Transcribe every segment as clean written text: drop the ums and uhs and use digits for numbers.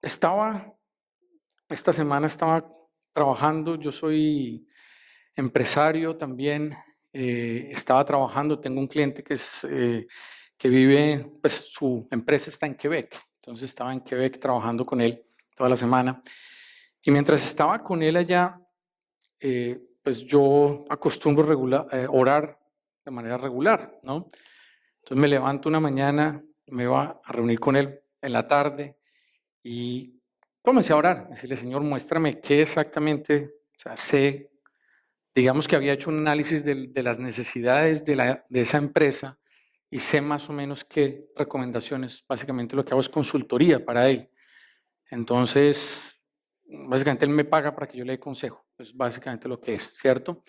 esta semana estaba trabajando, yo soy empresario también, estaba trabajando, tengo un cliente que vive, pues su empresa está en Quebec, entonces estaba en Quebec trabajando con él toda la semana. Y mientras estaba con él allá, pues yo acostumbro orar de manera regular, ¿no? Entonces me levanto una mañana, me iba a reunir con él en la tarde y comencé a orar, decirle, Señor, muéstrame qué exactamente, o sea, digamos que había hecho un análisis de las necesidades de esa empresa y sé más o menos qué recomendaciones, básicamente lo que hago es consultoría para él. Entonces, básicamente él me paga para que yo le dé consejo, es básicamente lo que es, ¿cierto?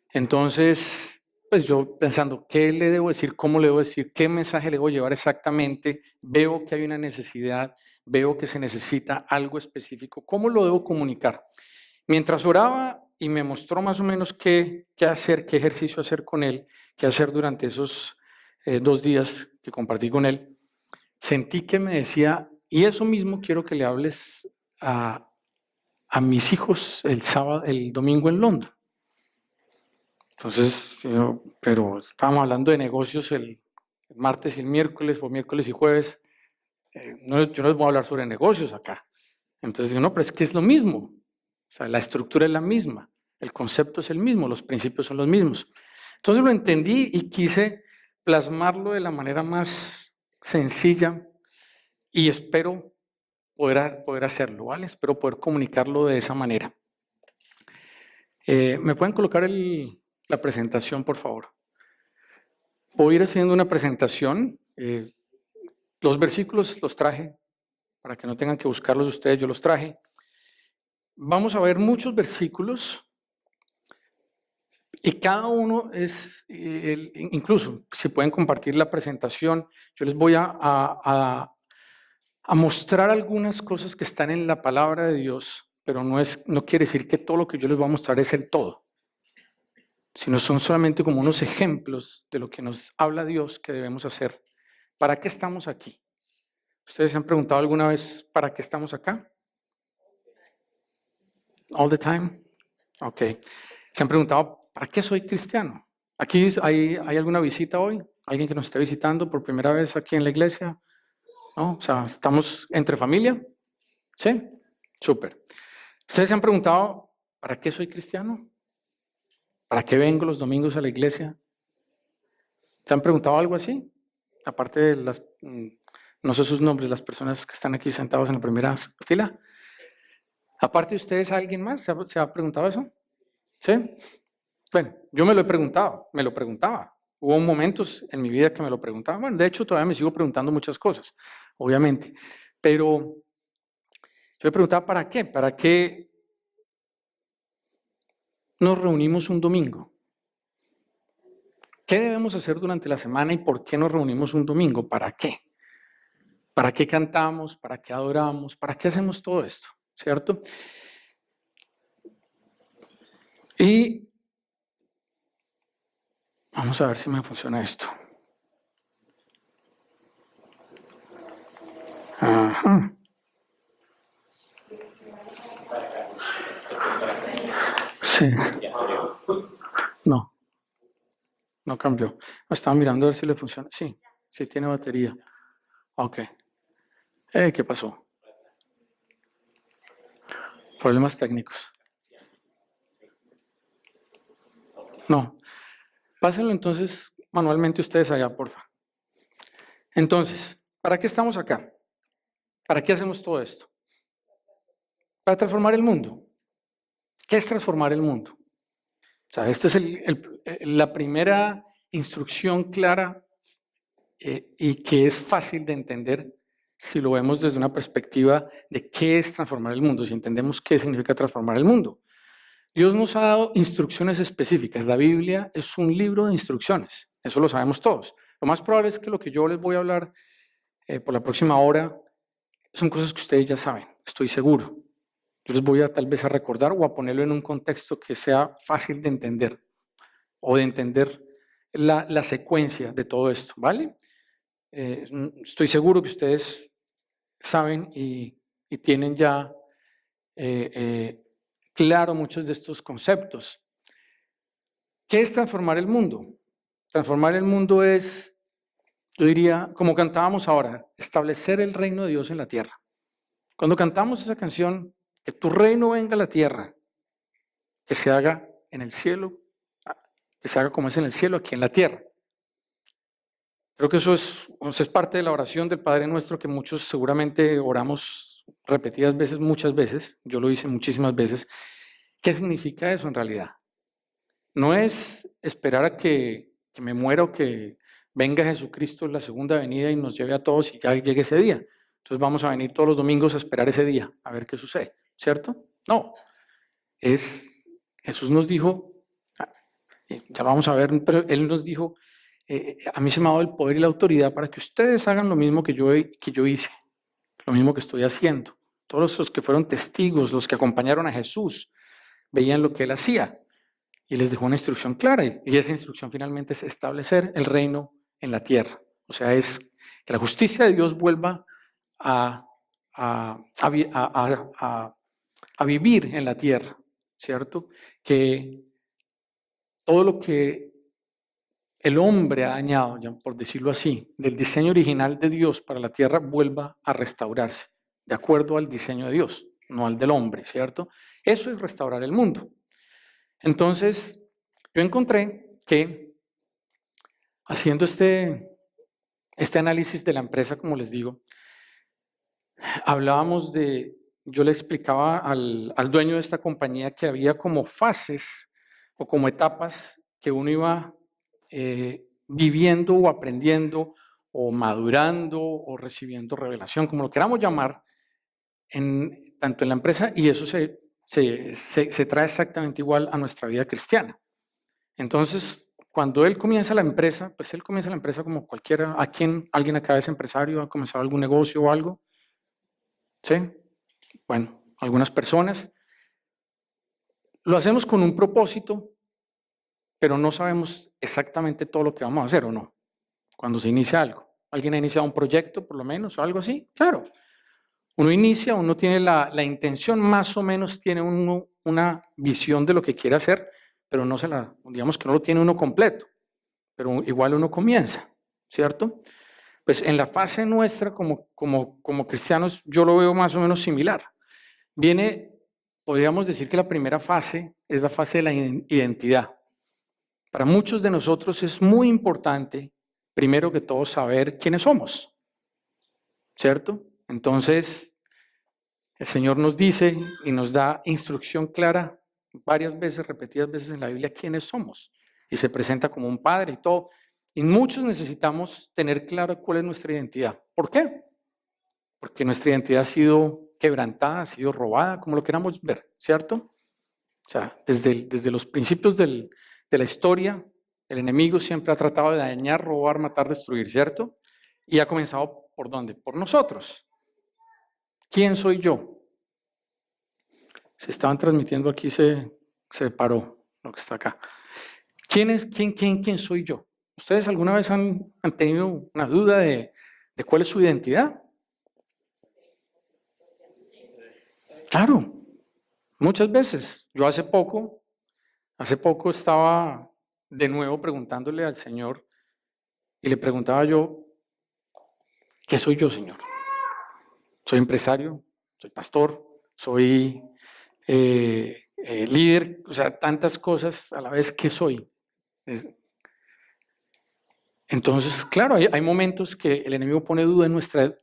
Entonces, pues yo pensando, ¿qué le debo decir? ¿Cómo le debo decir? ¿Qué mensaje le debo llevar exactamente? Veo que hay una necesidad, veo que se necesita algo específico. ¿Cómo lo debo comunicar? Mientras oraba y me mostró más o menos qué hacer, qué ejercicio hacer con él, qué hacer durante esos 2 días que compartí con él, sentí que me decía, y eso mismo quiero que le hables a mis hijos el domingo en Londres. Entonces, pero estábamos hablando de negocios el martes y el miércoles, o miércoles y jueves. Yo no les voy a hablar sobre negocios acá. Entonces digo, no, pero es que es lo mismo. O sea, la estructura es la misma, el concepto es el mismo, los principios son los mismos. Entonces lo entendí y quise plasmarlo de la manera más sencilla y espero poder hacerlo, ¿vale? Espero poder comunicarlo de esa manera. ¿Me pueden colocar la presentación, por favor? Voy a ir haciendo una presentación. Los versículos los traje, para que no tengan que buscarlos ustedes, yo los traje. Vamos a ver muchos versículos y cada uno es, incluso si pueden compartir la presentación, yo les voy a mostrar algunas cosas que están en la palabra de Dios, pero no quiere decir que todo lo que yo les voy a mostrar es el todo, sino son solamente como unos ejemplos de lo que nos habla Dios que debemos hacer. ¿Para qué estamos aquí? ¿Ustedes se han preguntado alguna vez para qué estamos acá? All the time. Ok. ¿Se han preguntado para qué soy cristiano? ¿Aquí hay alguna visita hoy? ¿Alguien que nos esté visitando por primera vez aquí en la iglesia? ¿No? O sea, ¿estamos entre familia? ¿Sí? Súper. ¿Ustedes se han preguntado para qué soy cristiano? ¿Para qué vengo los domingos a la iglesia? ¿Se han preguntado algo así? Aparte de no sé sus nombres, las personas que están aquí sentados en la primera fila. Aparte de ustedes, ¿alguien más se ha preguntado eso? ¿Sí? Bueno, yo me lo preguntaba. Hubo momentos en mi vida que me lo preguntaba. Bueno, de hecho, todavía me sigo preguntando muchas cosas, obviamente. Pero yo me preguntaba, ¿para qué? ¿Para qué nos reunimos un domingo? ¿Qué debemos hacer durante la semana y por qué nos reunimos un domingo? ¿Para qué? ¿Para qué cantamos? ¿Para qué adoramos? ¿Para qué hacemos todo esto? ¿Cierto? Y vamos a ver si me funciona esto. Ajá. Sí. No cambió. Estaba mirando a ver si le funciona. Sí, sí tiene batería. Ok. ¿Qué pasó? Problemas técnicos. No. Pásenlo entonces manualmente ustedes allá, porfa. Entonces, ¿para qué estamos acá? ¿Para qué hacemos todo esto? Para transformar el mundo. ¿Qué es transformar el mundo? O sea, esta es la primera instrucción clara y que es fácil de entender si lo vemos desde una perspectiva de qué es transformar el mundo, si entendemos qué significa transformar el mundo. Dios nos ha dado instrucciones específicas. La Biblia es un libro de instrucciones, eso lo sabemos todos. Lo más probable es que lo que yo les voy a hablar por la próxima hora son cosas que ustedes ya saben, estoy seguro. Yo les voy a tal vez a recordar o a ponerlo en un contexto que sea fácil de entender o de entender la secuencia de todo esto, ¿vale? Estoy seguro que ustedes saben y y tienen ya claro muchos de estos conceptos. ¿Qué es transformar el mundo? Transformar el mundo es, yo diría, como cantábamos ahora, establecer el reino de Dios en la tierra. Cuando cantamos esa canción, que tu reino venga a la tierra, que se haga en el cielo, que se haga como es en el cielo, aquí en la tierra. Creo que eso es parte de la oración del Padre Nuestro que muchos seguramente oramos repetidas veces, muchas veces. Yo lo hice muchísimas veces. ¿Qué significa eso en realidad? No es esperar a que me muera o que venga Jesucristo en la segunda venida y nos lleve a todos y ya llegue ese día. Entonces vamos a venir todos los domingos a esperar ese día, a ver qué sucede, ¿cierto? No, Jesús nos dijo, ya vamos a ver, pero Él nos dijo, a mí se me ha dado el poder y la autoridad para que ustedes hagan lo mismo que yo hice, lo mismo que estoy haciendo. Todos los que fueron testigos, los que acompañaron a Jesús, veían lo que Él hacía. Y les dejó una instrucción clara, y esa instrucción finalmente es establecer el reino en la tierra. O sea, es que la justicia de Dios vuelva a vivir en la tierra, ¿cierto? Que todo lo que el hombre ha dañado, ya por decirlo así, del diseño original de Dios para la tierra, vuelva a restaurarse, de acuerdo al diseño de Dios, no al del hombre, ¿cierto? Eso es restaurar el mundo. Entonces, yo encontré que haciendo este análisis de la empresa, como les digo, hablábamos yo le explicaba al dueño de esta compañía que había como fases o como etapas que uno iba viviendo o aprendiendo o madurando o recibiendo revelación, como lo queramos llamar, tanto en la empresa, y eso se trae exactamente igual a nuestra vida cristiana. Entonces, cuando él comienza la empresa, pues él comienza la empresa como cualquiera. ¿Alguien acá es empresario? ¿Ha comenzado algún negocio o algo? ¿Sí? Bueno, algunas personas. Lo hacemos con un propósito, pero no sabemos exactamente todo lo que vamos a hacer, ¿o no? Cuando se inicia algo. ¿Alguien ha iniciado un proyecto, por lo menos, o algo así? Claro. Uno inicia, uno tiene la intención, más o menos tiene uno una visión de lo que quiere hacer, pero digamos que no lo tiene uno completo, pero igual uno comienza, ¿cierto? Pues en la fase nuestra como cristianos yo lo veo más o menos similar. Podríamos decir que la primera fase es la fase de la identidad. Para muchos de nosotros es muy importante, primero que todo, saber quiénes somos, ¿cierto? Entonces, el Señor nos dice y nos da instrucción clara varias veces, repetidas veces en la Biblia, quiénes somos. Y se presenta como un padre y todo. Y muchos necesitamos tener claro cuál es nuestra identidad. ¿Por qué? Porque nuestra identidad ha sido quebrantada, ha sido robada, como lo queramos ver, ¿cierto? O sea, desde los principios de la historia, el enemigo siempre ha tratado de dañar, robar, matar, destruir, ¿cierto? Y ha comenzado ¿por dónde? Por nosotros. ¿Quién soy yo? Se estaban transmitiendo aquí, se paró lo que está acá. ¿Quién soy yo? ¿Ustedes alguna vez han tenido una duda de cuál es su identidad? Claro, muchas veces. Yo hace poco estaba de nuevo preguntándole al Señor y le preguntaba yo, ¿qué soy yo, Señor? ¿Soy empresario? ¿Soy pastor? ¿Soy líder? O sea, tantas cosas a la vez, ¿qué soy? Entonces, claro, hay momentos que el enemigo pone duda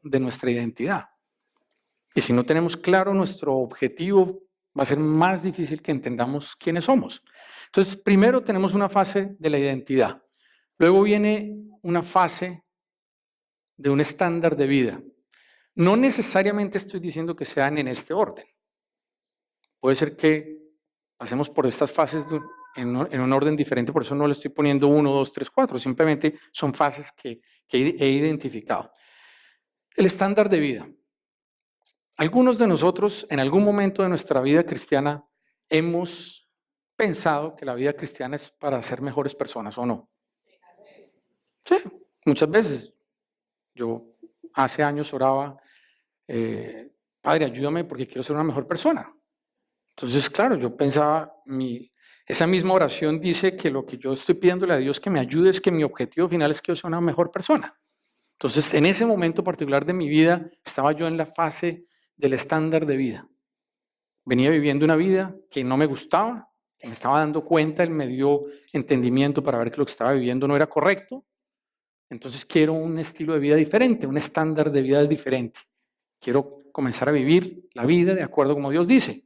de nuestra identidad. Y si no tenemos claro nuestro objetivo, va a ser más difícil que entendamos quiénes somos. Entonces, primero tenemos una fase de la identidad. Luego viene una fase de un estándar de vida. No necesariamente estoy diciendo que sean en este orden. Puede ser que pasemos por estas fases en un orden diferente, por eso no le estoy poniendo 1, 2, 3, 4, simplemente son fases que he identificado. El estándar de vida. Algunos de nosotros en algún momento de nuestra vida cristiana hemos pensado que la vida cristiana es para ser mejores personas, ¿o no? Sí, muchas veces. Yo hace años oraba Padre, ayúdame porque quiero ser una mejor persona. Entonces, claro, yo pensaba, esa misma oración dice que lo que yo estoy pidiéndole a Dios que me ayude es que mi objetivo final es que yo sea una mejor persona. Entonces, en ese momento particular de mi vida, estaba yo en la fase del estándar de vida. Venía viviendo una vida que no me gustaba, que me estaba dando cuenta, él me dio entendimiento para ver que lo que estaba viviendo no era correcto. Entonces quiero un estilo de vida diferente, un estándar de vida diferente. Quiero comenzar a vivir la vida de acuerdo como Dios dice.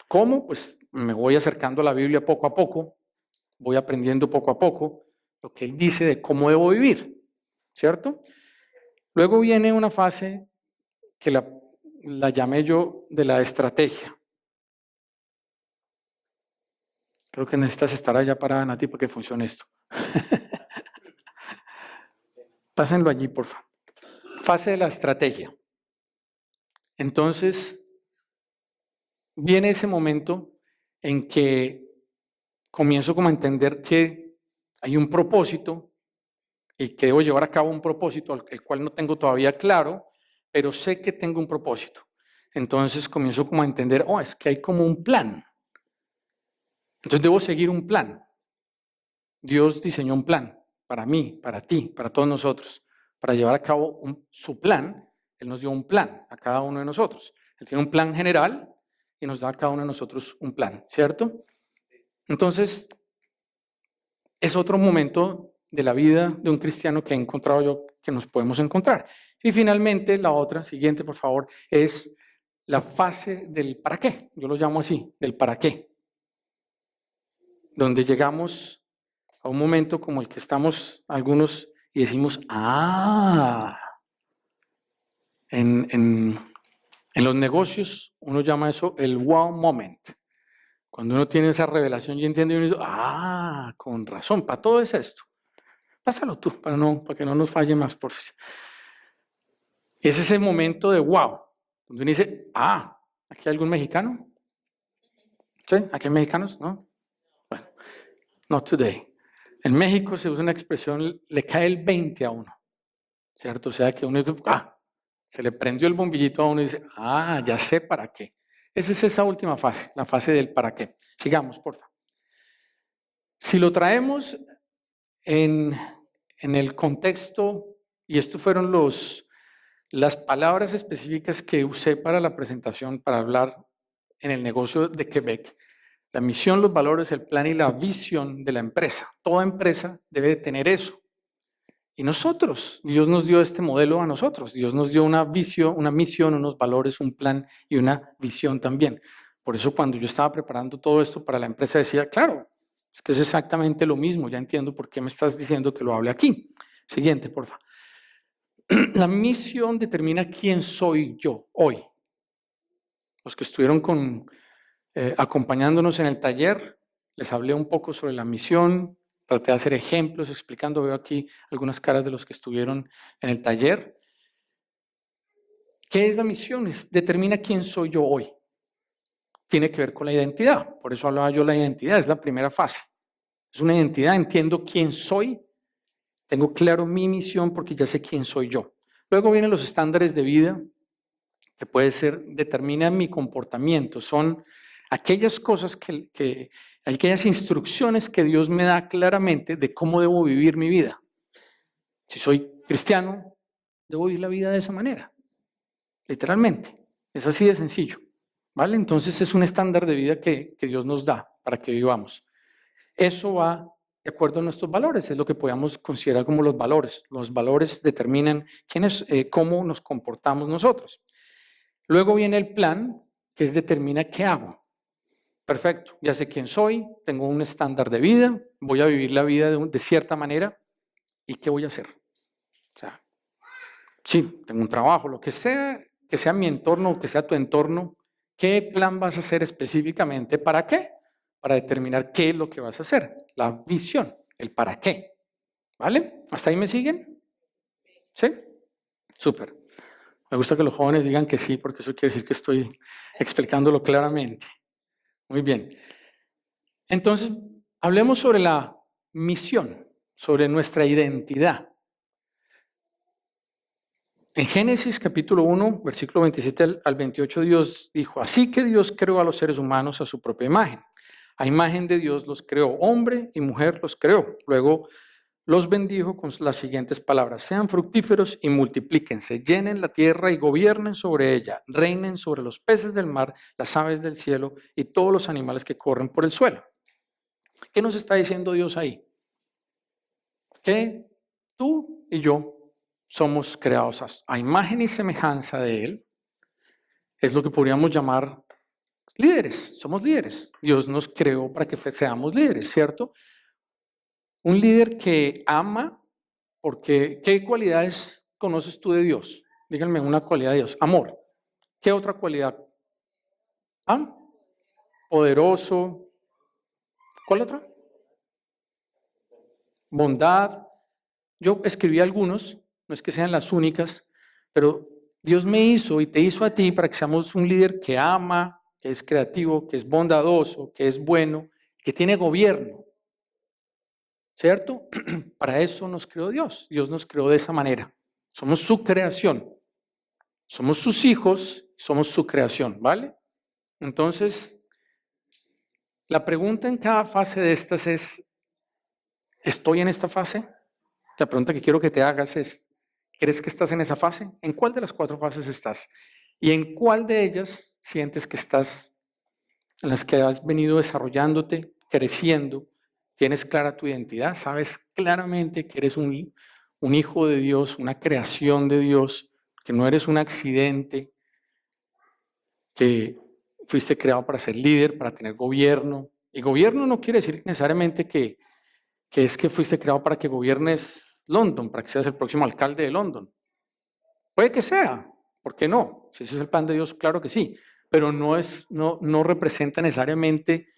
¿Cómo? Pues me voy acercando a la Biblia poco a poco, voy aprendiendo poco a poco lo que Él dice de cómo debo vivir, ¿cierto? Luego viene una fase que la llamé yo de la estrategia. Creo que necesitas estar allá parada, Nati, para que funcione esto. Pásenlo allí, por favor. Fase de la estrategia. Entonces, viene ese momento en que comienzo como a entender que hay un propósito y que debo llevar a cabo un propósito, el cual no tengo todavía claro, pero sé que tengo un propósito. Entonces comienzo como a entender, es que hay como un plan. Entonces debo seguir un plan. Dios diseñó un plan para mí, para ti, para todos nosotros, para llevar a cabo su plan. Él nos dio un plan a cada uno de nosotros. Él tiene un plan general y nos da a cada uno de nosotros un plan, ¿cierto? Entonces, es otro momento de la vida de un cristiano que he encontrado yo que nos podemos encontrar. Y finalmente, la otra, siguiente, por favor, es la fase del para qué. Yo lo llamo así, del para qué. Donde llegamos a un momento como el que estamos algunos y decimos, en los negocios uno llama eso el wow moment. Cuando uno tiene esa revelación y entiende, uno dice, con razón, para todo es esto. Pásalo tú, para que no nos falle más, por favor. Es ese momento de wow, donde uno dice, ¿aquí hay algún mexicano? ¿Sí? ¿Aquí hay mexicanos? ¿No? Bueno, not today. En México se usa una expresión, le cae el 20 a uno, ¿cierto? O sea que uno dice, se le prendió el bombillito a uno y dice, ya sé para qué. Esa es esa última fase, la fase del para qué. Sigamos, por favor. Si lo traemos en el contexto, y estos fueron las palabras específicas que usé para la presentación, para hablar en el negocio de Quebec, la misión, los valores, el plan y la visión de la empresa. Toda empresa debe de tener eso. Y nosotros, Dios nos dio este modelo a nosotros. Dios nos dio una visión, una misión, unos valores, un plan y una visión también. Por eso cuando yo estaba preparando todo esto para la empresa decía, claro, es que es exactamente lo mismo. Ya entiendo por qué me estás diciendo que lo hable aquí. Siguiente, por favor. La misión determina quién soy yo hoy. Los que estuvieron acompañándonos en el taller, les hablé un poco sobre la misión, traté de hacer ejemplos explicando, veo aquí algunas caras de los que estuvieron en el taller. ¿Qué es la misión? Determina quién soy yo hoy. Tiene que ver con la identidad, por eso hablaba yo de la identidad, es la primera fase. Es una identidad, entiendo quién soy, tengo claro mi misión porque ya sé quién soy yo. Luego vienen los estándares de vida, que puede ser, determinan mi comportamiento, son aquellas cosas aquellas instrucciones que Dios me da claramente de cómo debo vivir mi vida. Si soy cristiano, debo vivir la vida de esa manera, literalmente. Es así de sencillo, ¿vale? Entonces es un estándar de vida que Dios nos da para que vivamos. Eso va de acuerdo a nuestros valores, es lo que podemos considerar como los valores. Los valores determinan cómo nos comportamos nosotros. Luego viene el plan, que determina qué hago. Perfecto, ya sé quién soy, tengo un estándar de vida, voy a vivir la vida de cierta manera, ¿y qué voy a hacer? O sea, sí, tengo un trabajo, lo que sea mi entorno, que sea tu entorno, ¿qué plan vas a hacer específicamente? ¿Para qué? Para determinar qué es lo que vas a hacer, la visión, el para qué. ¿Vale? ¿Hasta ahí me siguen? ¿Sí? Súper. Me gusta que los jóvenes digan que sí, porque eso quiere decir que estoy explicándolo claramente. Muy bien. Entonces, hablemos sobre la misión, sobre nuestra identidad. En Génesis capítulo 1, versículo 27 al 28, Dios dijo, así que Dios creó a los seres humanos a su propia imagen. A imagen de Dios los creó, hombre y mujer los creó. Luego los bendijo con las siguientes palabras, sean fructíferos y multiplíquense, llenen la tierra y gobiernen sobre ella, reinen sobre los peces del mar, las aves del cielo y todos los animales que corren por el suelo. ¿Qué nos está diciendo Dios ahí? Que tú y yo somos creados a imagen y semejanza de Él. Es lo que podríamos llamar líderes, somos líderes. Dios nos creó para que seamos líderes, ¿cierto? Un líder que ama, porque ¿qué cualidades conoces tú de Dios? Díganme una cualidad de Dios. Amor. ¿Qué otra cualidad? ¿Ah? Poderoso. ¿Cuál otra? Bondad. Yo escribí algunos, no es que sean las únicas, pero Dios me hizo y te hizo a ti para que seamos un líder que ama, que es creativo, que es bondadoso, que es bueno, que tiene gobierno. ¿Cierto? Para eso nos creó Dios. Dios nos creó de esa manera. Somos su creación. Somos sus hijos, somos su creación, ¿vale? Entonces, la pregunta en cada fase de estas es, ¿estoy en esta fase? La pregunta que quiero que te hagas es, ¿crees que estás en esa fase? ¿En cuál de las 4 fases estás? ¿Y en cuál de ellas sientes que estás, en las que has venido desarrollándote, creciendo? ¿Tienes clara tu identidad? ¿Sabes claramente que eres un hijo de Dios, una creación de Dios, que no eres un accidente, que fuiste creado para ser líder, para tener gobierno? Y gobierno no quiere decir necesariamente que es que fuiste creado para que gobiernes London, para que seas el próximo alcalde de London. Puede que sea, ¿por qué no? Si ese es el plan de Dios, claro que sí, pero no representa necesariamente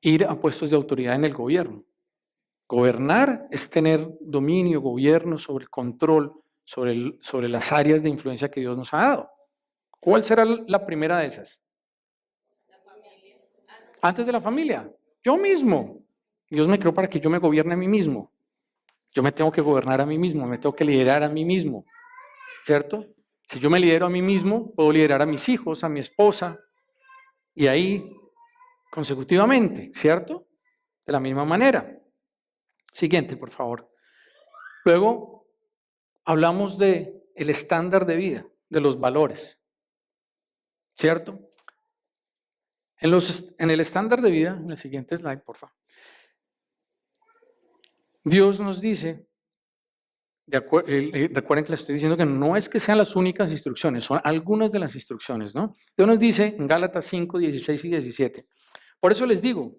ir a puestos de autoridad en el gobierno. Gobernar es tener dominio, gobierno sobre el control, sobre las áreas de influencia que Dios nos ha dado. ¿Cuál será la primera de esas? Antes de la familia, yo mismo. Dios me creó para que yo me gobierne a mí mismo. Yo me tengo que gobernar a mí mismo, me tengo que liderar a mí mismo, ¿cierto? Si yo me lidero a mí mismo, puedo liderar a mis hijos, a mi esposa, y ahí consecutivamente, ¿cierto? De la misma manera. Siguiente, por favor. Luego hablamos de el estándar de vida, de los valores, ¿cierto? En el estándar de vida, en el siguiente slide, por favor. Dios nos dice, recuerden que les estoy diciendo que no es que sean las únicas instrucciones, son algunas de las instrucciones, ¿no? Dios nos dice en Gálatas 5, 16 y 17. Por eso les digo,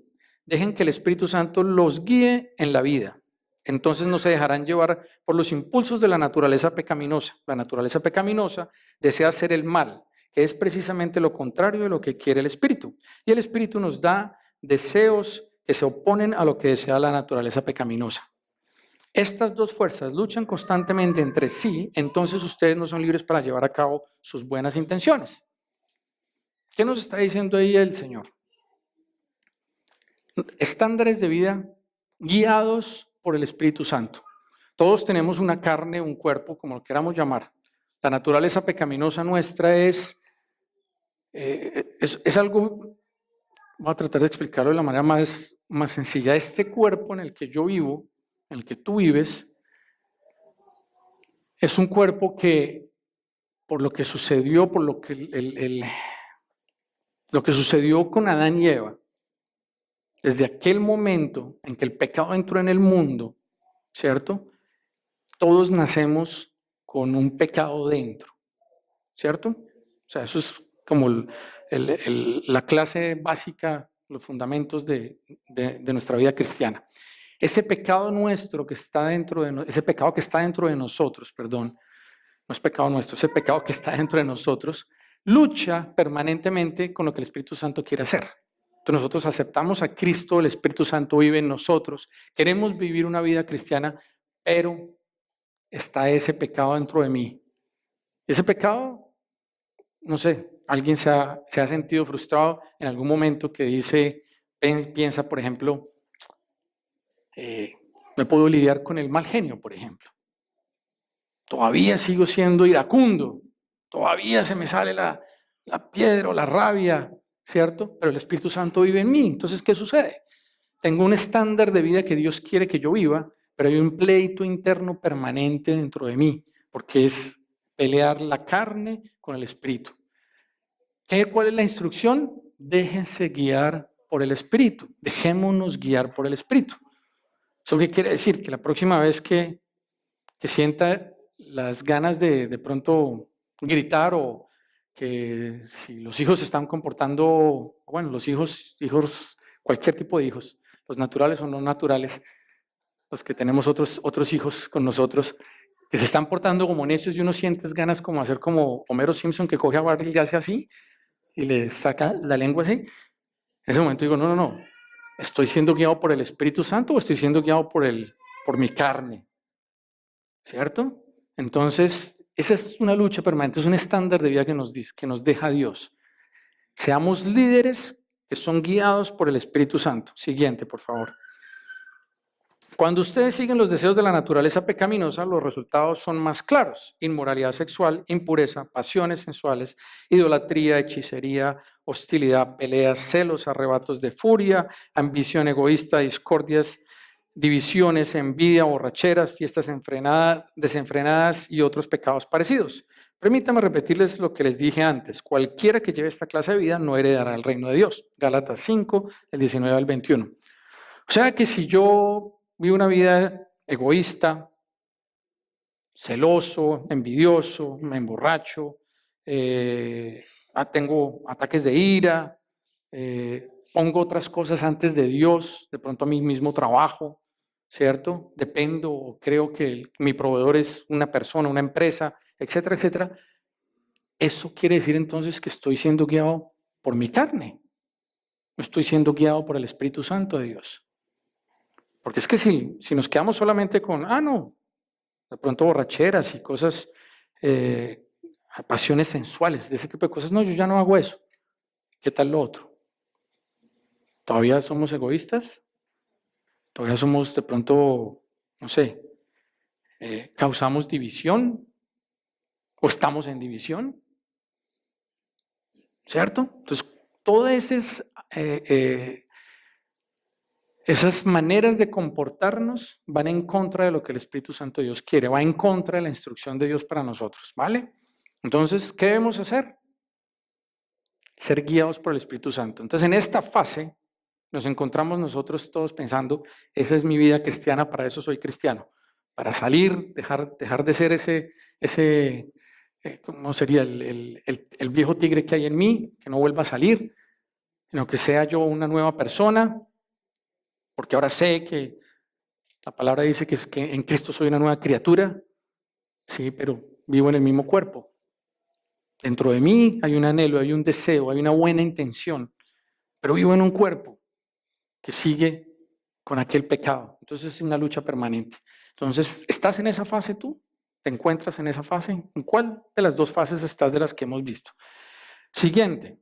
dejen que el Espíritu Santo los guíe en la vida. Entonces no se dejarán llevar por los impulsos de la naturaleza pecaminosa. La naturaleza pecaminosa desea hacer el mal, que es precisamente lo contrario de lo que quiere el Espíritu. Y el Espíritu nos da deseos que se oponen a lo que desea la naturaleza pecaminosa. Estas dos fuerzas luchan constantemente entre sí, entonces ustedes no son libres para llevar a cabo sus buenas intenciones. ¿Qué nos está diciendo ahí el Señor? Estándares de vida guiados por el Espíritu Santo. Todos tenemos una carne, un cuerpo, como lo queramos llamar. La naturaleza pecaminosa nuestra es algo, voy a tratar de explicarlo de la manera más sencilla. Este cuerpo en el que yo vivo, en el que tú vives, es un cuerpo que, por lo que sucedió, por lo que lo que sucedió con Adán y Eva, desde aquel momento en que el pecado entró en el mundo, ¿cierto? Todos nacemos con un pecado dentro, ¿cierto? O sea, eso es como la clase básica, los fundamentos de nuestra vida cristiana. Ese pecado nuestro que está dentro de ese pecado que está dentro de nosotros, perdón, no es pecado nuestro, ese pecado que está dentro de nosotros, lucha permanentemente con lo que el Espíritu Santo quiere hacer. Entonces nosotros aceptamos a Cristo, el Espíritu Santo vive en nosotros, queremos vivir una vida cristiana, pero está ese pecado dentro de mí. Ese pecado, no sé, alguien se ha sentido frustrado en algún momento que piensa, por ejemplo, no puedo lidiar con el mal genio, por ejemplo. todavía sigo siendo iracundo, todavía se me sale la piedra o la rabia, ¿cierto? Pero el Espíritu Santo vive en mí. Entonces, ¿qué sucede? Tengo un estándar de vida que Dios quiere que yo viva, pero hay un pleito interno permanente dentro de mí, porque es pelear la carne con el Espíritu. ¿Cuál es la instrucción? Déjense guiar por el Espíritu. Dejémonos guiar por el Espíritu. ¿Eso qué quiere decir? Que la próxima vez que sienta las ganas de pronto gritar, o que si los hijos se están comportando, bueno, los hijos, cualquier tipo de hijos, los naturales o no naturales, los que tenemos otros hijos con nosotros, que se están portando como necios y uno siente ganas como hacer como Homero Simpson, que coge a Barney y hace así y le saca la lengua así. En ese momento digo, no, ¿estoy siendo guiado por el Espíritu Santo o estoy siendo guiado por mi carne? ¿Cierto? Entonces, esa es una lucha permanente, es un estándar de vida que nos deja Dios. Seamos líderes que son guiados por el Espíritu Santo. Siguiente, por favor. Cuando ustedes siguen los deseos de la naturaleza pecaminosa, los resultados son más claros: inmoralidad sexual, impureza, pasiones sensuales, idolatría, hechicería, hostilidad, peleas, celos, arrebatos de furia, ambición egoísta, discordias, divisiones, envidia, borracheras, fiestas desenfrenadas y otros pecados parecidos. Permítanme repetirles lo que les dije antes: cualquiera que lleve esta clase de vida no heredará el reino de Dios. Gálatas 5, del 19 al 21. O sea que si yo vivo una vida egoísta, celoso, envidioso, me emborracho, tengo ataques de ira, pongo otras cosas antes de Dios, de pronto a mi mismo trabajo, ¿cierto? Dependo o creo que mi proveedor es una persona, una empresa, etcétera, etcétera. Eso quiere decir entonces que estoy siendo guiado por mi carne. No estoy siendo guiado por el Espíritu Santo de Dios. Porque es que si nos quedamos solamente con, no, de pronto borracheras y cosas, pasiones sensuales, de ese tipo de cosas, no, yo ya no hago eso. ¿Qué tal lo otro? ¿Todavía somos egoístas? ¿Todavía somos de pronto, no sé, causamos división? ¿O estamos en división? ¿Cierto? Entonces, todas esas maneras de comportarnos van en contra de lo que el Espíritu Santo de Dios quiere, va en contra de la instrucción de Dios para nosotros, ¿vale? Entonces, ¿qué debemos hacer? Ser guiados por el Espíritu Santo. Entonces, en esta fase nos encontramos nosotros todos pensando, esa es mi vida cristiana, para eso soy cristiano, para salir, dejar de ser ese ¿cómo sería? El viejo tigre que hay en mí, que no vuelva a salir, sino que sea yo una nueva persona, porque ahora sé que la palabra dice que es que en Cristo soy una nueva criatura, sí, pero vivo en el mismo cuerpo. Dentro de mí hay un anhelo, hay un deseo, hay una buena intención, pero vivo en un cuerpo que sigue con aquel pecado. Entonces es una lucha permanente. Entonces, ¿estás en esa fase tú? ¿Te encuentras en esa fase? ¿En cuál de las dos fases estás de las que hemos visto? Siguiente.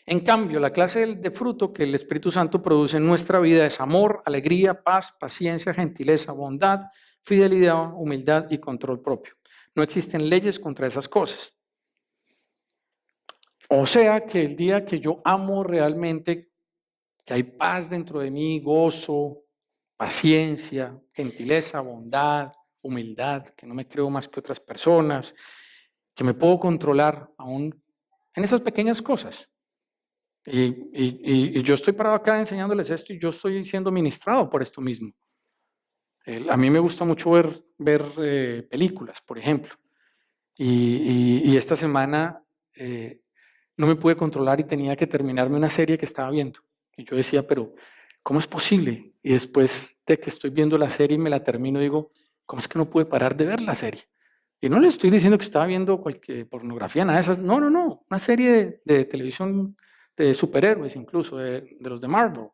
En cambio, la clase de fruto que el Espíritu Santo produce en nuestra vida es amor, alegría, paz, paciencia, gentileza, bondad, fidelidad, humildad y control propio. No existen leyes contra esas cosas. O sea que el día que yo amo realmente, que hay paz dentro de mí, gozo, paciencia, gentileza, bondad, humildad, que no me creo más que otras personas, que me puedo controlar aún en esas pequeñas cosas. Y yo estoy parado acá enseñándoles esto y yo estoy siendo ministrado por esto mismo. A mí me gusta mucho ver películas, por ejemplo. Y esta semana no me pude controlar y tenía que terminarme una serie que estaba viendo. Y yo decía, pero ¿cómo es posible? Y después de que estoy viendo la serie y me la termino, digo, ¿cómo es que no pude parar de ver la serie? Y no le estoy diciendo que estaba viendo cualquier pornografía, nada de esas. No, una serie de televisión de superhéroes, incluso de los de Marvel,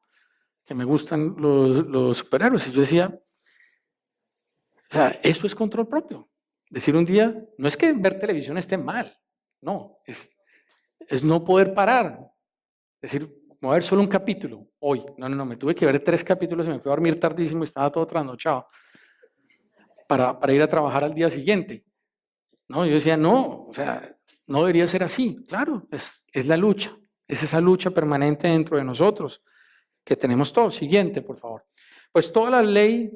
que me gustan los superhéroes. Y yo decía, o sea, eso es control propio. Decir un día, no es que ver televisión esté mal, no, es no poder parar. Decir, voy a ver solo un capítulo hoy. No, me tuve que ver 3 capítulos y me fui a dormir tardísimo y estaba todo trasnochado. para ir a trabajar al día siguiente. No, yo decía, no, o sea, no debería ser así. Claro, es la lucha, es esa lucha permanente dentro de nosotros que tenemos todos. Siguiente, por favor. Pues toda la ley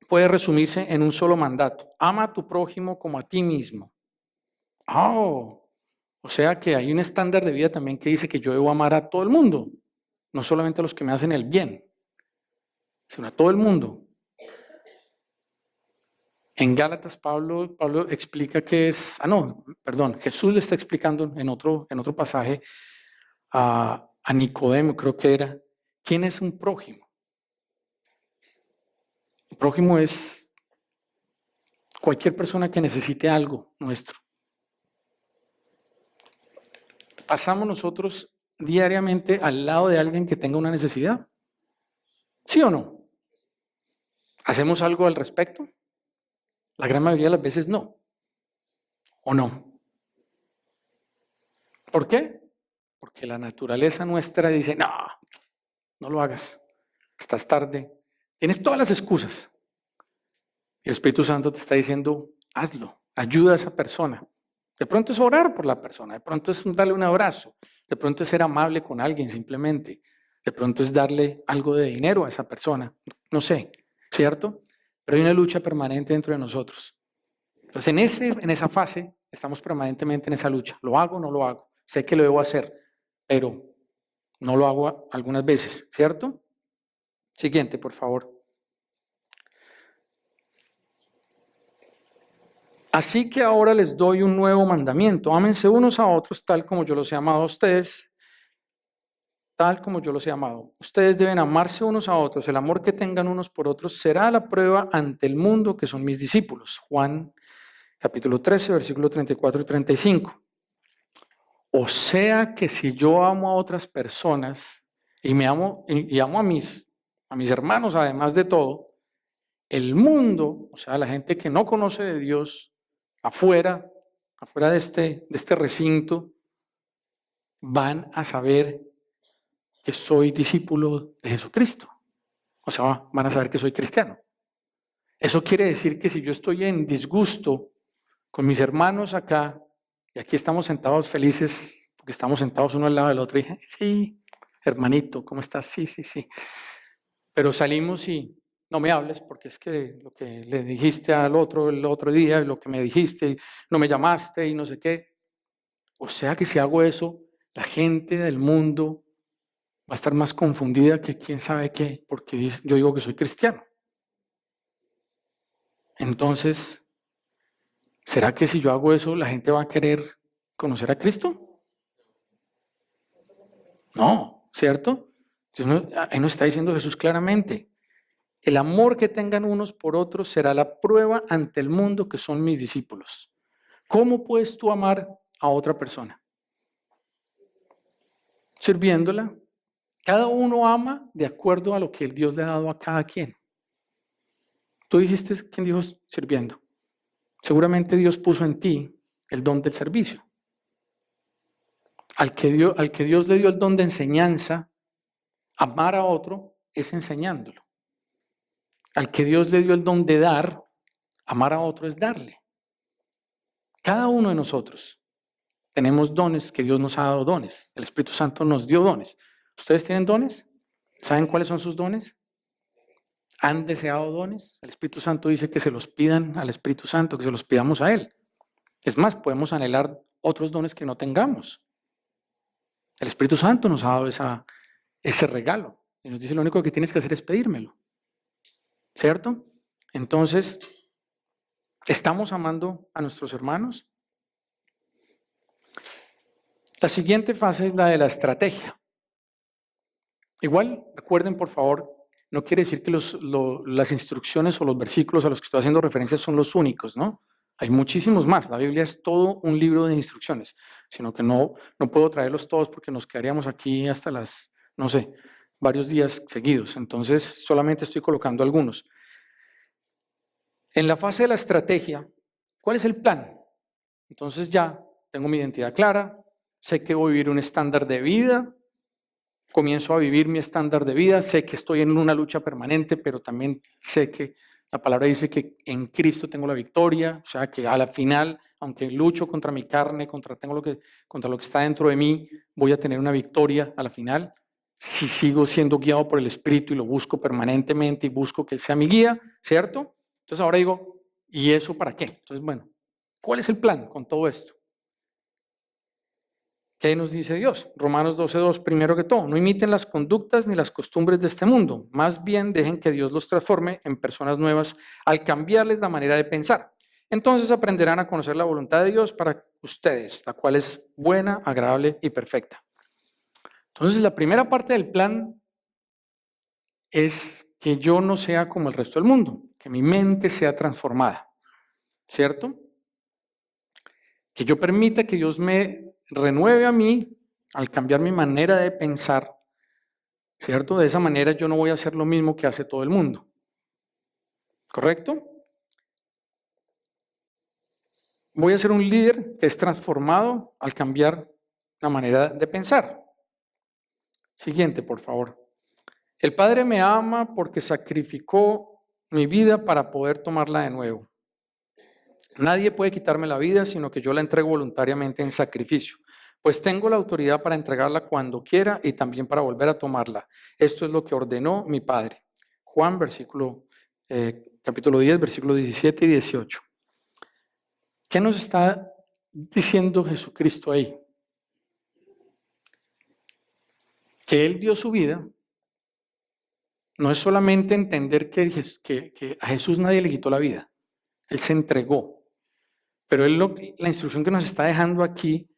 puede resumirse en un solo mandato. Ama a tu prójimo como a ti mismo. Oh, o sea que hay un estándar de vida también que dice que yo debo amar a todo el mundo, no solamente a los que me hacen el bien, sino a todo el mundo. En Gálatas, Pablo explica que es, Jesús le está explicando en otro pasaje a Nicodemo, creo que era, ¿quién es un prójimo? El prójimo es cualquier persona que necesite algo nuestro. ¿Pasamos nosotros diariamente al lado de alguien que tenga una necesidad? ¿Sí o no? ¿Hacemos algo al respecto? La gran mayoría de las veces no. ¿O no? ¿Por qué? Porque la naturaleza nuestra dice, no, no lo hagas. Estás tarde. Tienes todas las excusas. Y el Espíritu Santo te está diciendo, hazlo. Ayuda a esa persona. De pronto es orar por la persona. De pronto es darle un abrazo. De pronto es ser amable con alguien simplemente. De pronto es darle algo de dinero a esa persona. No sé, ¿cierto? Pero hay una lucha permanente dentro de nosotros. Entonces, en esa fase, estamos permanentemente en esa lucha. ¿Lo hago o no lo hago? Sé que lo debo hacer, pero no lo hago algunas veces, ¿cierto? Siguiente, por favor. Así que ahora les doy un nuevo mandamiento. Ámense unos a otros tal como yo los he amado a ustedes. Tal como yo los he amado. Ustedes deben amarse unos a otros. El amor que tengan unos por otros será la prueba ante el mundo que son mis discípulos. Juan capítulo 13, versículos 34 y 35. O sea que si yo amo a otras personas y amo a mis hermanos, además de todo, el mundo, o sea, la gente que no conoce de Dios, afuera de este recinto, van a saber que soy discípulo de Jesucristo. O sea, van a saber que soy cristiano. Eso quiere decir que si yo estoy en disgusto con mis hermanos acá, y aquí estamos sentados felices, porque estamos sentados uno al lado del otro, y dije, sí, hermanito, ¿cómo estás? Sí, sí, sí. Pero salimos y no me hables, porque es que lo que le dijiste al otro el otro día, lo que me dijiste, no me llamaste y no sé qué. O sea que si hago eso, la gente del mundo va a estar más confundida que quién sabe qué, porque yo digo que soy cristiano. Entonces, ¿será que si yo hago eso, la gente va a querer conocer a Cristo? No, ¿cierto? Ahí nos está diciendo Jesús claramente. El amor que tengan unos por otros será la prueba ante el mundo que son mis discípulos. ¿Cómo puedes tú amar a otra persona? Sirviéndola. Cada uno ama de acuerdo a lo que el Dios le ha dado a cada quien. Tú dijiste, ¿quién dijo sirviendo? Seguramente Dios puso en ti el don del servicio. Al que Dios le dio el don de enseñanza, amar a otro es enseñándolo. Al que Dios le dio el don de dar, amar a otro es darle. Cada uno de nosotros tenemos dones que Dios nos ha dado dones. El Espíritu Santo nos dio dones. ¿Ustedes tienen dones? ¿Saben cuáles son sus dones? ¿Han deseado dones? El Espíritu Santo dice que se los pidan al Espíritu Santo, que se los pidamos a Él. Es más, podemos anhelar otros dones que no tengamos. El Espíritu Santo nos ha dado ese regalo. Y nos dice, lo único que tienes que hacer es pedírmelo. ¿Cierto? Entonces, ¿estamos amando a nuestros hermanos? La siguiente fase es la de la estrategia. Igual, recuerden, por favor, no quiere decir que las instrucciones o los versículos a los que estoy haciendo referencia son los únicos, ¿no? Hay muchísimos más. La Biblia es todo un libro de instrucciones, sino que no puedo traerlos todos porque nos quedaríamos aquí hasta varios días seguidos. Entonces, solamente estoy colocando algunos. En la fase de la estrategia, ¿cuál es el plan? Entonces ya tengo mi identidad clara, sé que voy a vivir un estándar de vida, comienzo a vivir mi estándar de vida, sé que estoy en una lucha permanente, pero también sé que La palabra dice que en Cristo tengo la victoria, o sea que a la final, aunque lucho contra mi carne, contra lo que está dentro de mí, voy a tener una victoria a la final. Si sigo siendo guiado por el Espíritu y lo busco permanentemente y busco que Él sea mi guía, ¿cierto? Entonces ahora digo, ¿y eso para qué? Entonces, bueno, ¿cuál es el plan con todo esto? ¿Qué nos dice Dios? Romanos 12:2, primero que todo, no imiten las conductas ni las costumbres de este mundo, más bien dejen que Dios los transforme en personas nuevas al cambiarles la manera de pensar. Entonces aprenderán a conocer la voluntad de Dios para ustedes, la cual es buena, agradable y perfecta. Entonces la primera parte del plan es que yo no sea como el resto del mundo, que mi mente sea transformada, ¿cierto? Que yo permita que Dios me renueve a mí al cambiar mi manera de pensar, ¿cierto? De esa manera yo no voy a hacer lo mismo que hace todo el mundo, ¿correcto? Voy a ser un líder que es transformado al cambiar la manera de pensar. Siguiente, por favor. El Padre me ama porque sacrificó mi vida para poder tomarla de nuevo. Nadie puede quitarme la vida, sino que yo la entrego voluntariamente en sacrificio, pues tengo la autoridad para entregarla cuando quiera y también para volver a tomarla. Esto es lo que ordenó mi Padre. Juan, capítulo 10, versículos 17 y 18. ¿Qué nos está diciendo Jesucristo ahí? Que Él dio su vida. No es solamente entender que a Jesús nadie le quitó la vida. Él se entregó. Pero la instrucción que nos está dejando aquí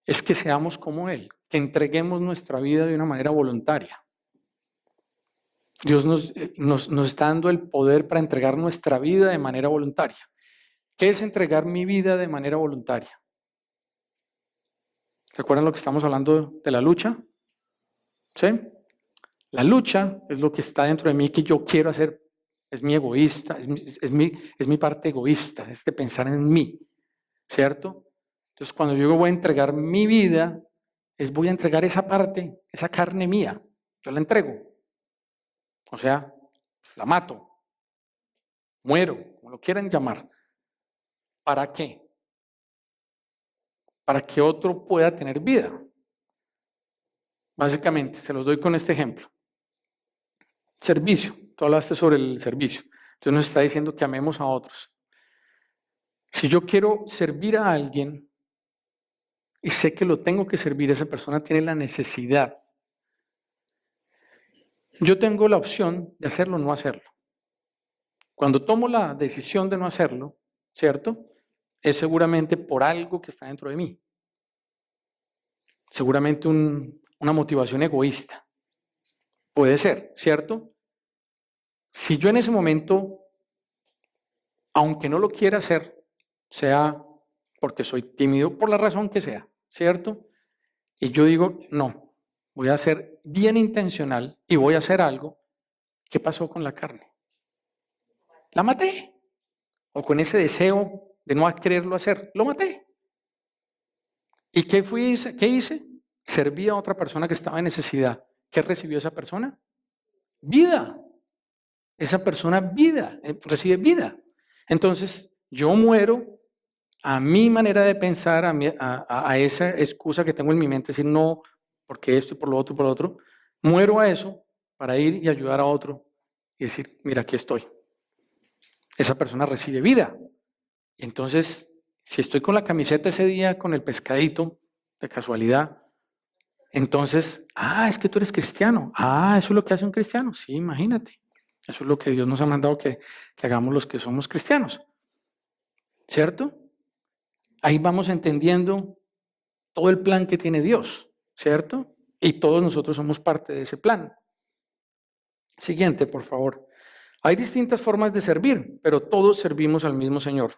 es que seamos como Él, que entreguemos nuestra vida de una manera voluntaria. Dios nos está dando el poder para entregar nuestra vida de manera voluntaria. ¿Qué es entregar mi vida de manera voluntaria? ¿Recuerdan lo que estamos hablando de la lucha? ¿Sí? La lucha es lo que está dentro de mí que yo quiero hacer. Es mi egoísta, es mi parte egoísta, es de pensar en mí, ¿cierto? Entonces, cuando yo voy a entregar mi vida, voy a entregar esa parte, esa carne mía. Yo la entrego. O sea, la mato, muero, como lo quieran llamar. ¿Para qué? Para que otro pueda tener vida. Básicamente, se los doy con este ejemplo. Servicio. Tú hablaste sobre el servicio. Entonces nos está diciendo que amemos a otros. Si yo quiero servir a alguien y sé que lo tengo que servir, esa persona tiene la necesidad. Yo tengo la opción de hacerlo o no hacerlo. Cuando tomo la decisión de no hacerlo, ¿cierto? Es seguramente por algo que está dentro de mí. Seguramente una motivación egoísta. Puede ser, ¿cierto? Si yo en ese momento, aunque no lo quiera hacer, sea porque soy tímido, por la razón que sea, ¿cierto? Y yo digo, no, voy a ser bien intencional y voy a hacer algo. ¿Qué pasó con la carne? La maté. O con ese deseo de no quererlo hacer, lo maté. ¿Y qué hice? Serví a otra persona que estaba en necesidad. ¿Qué recibió esa persona? Vida. Esa persona recibe vida. Entonces, yo muero a mi manera de pensar, a esa excusa que tengo en mi mente, decir no, porque esto y por lo otro y por lo otro. Muero a eso para ir y ayudar a otro y decir, mira, aquí estoy. Esa persona recibe vida. Entonces, si estoy con la camiseta ese día, con el pescadito, de casualidad, entonces, es que tú eres cristiano. Eso es lo que hace un cristiano. Sí, imagínate. Eso es lo que Dios nos ha mandado que hagamos los que somos cristianos. ¿Cierto? Ahí vamos entendiendo todo el plan que tiene Dios, ¿cierto? Y todos nosotros somos parte de ese plan. Siguiente, por favor. Hay distintas formas de servir, pero todos servimos al mismo Señor.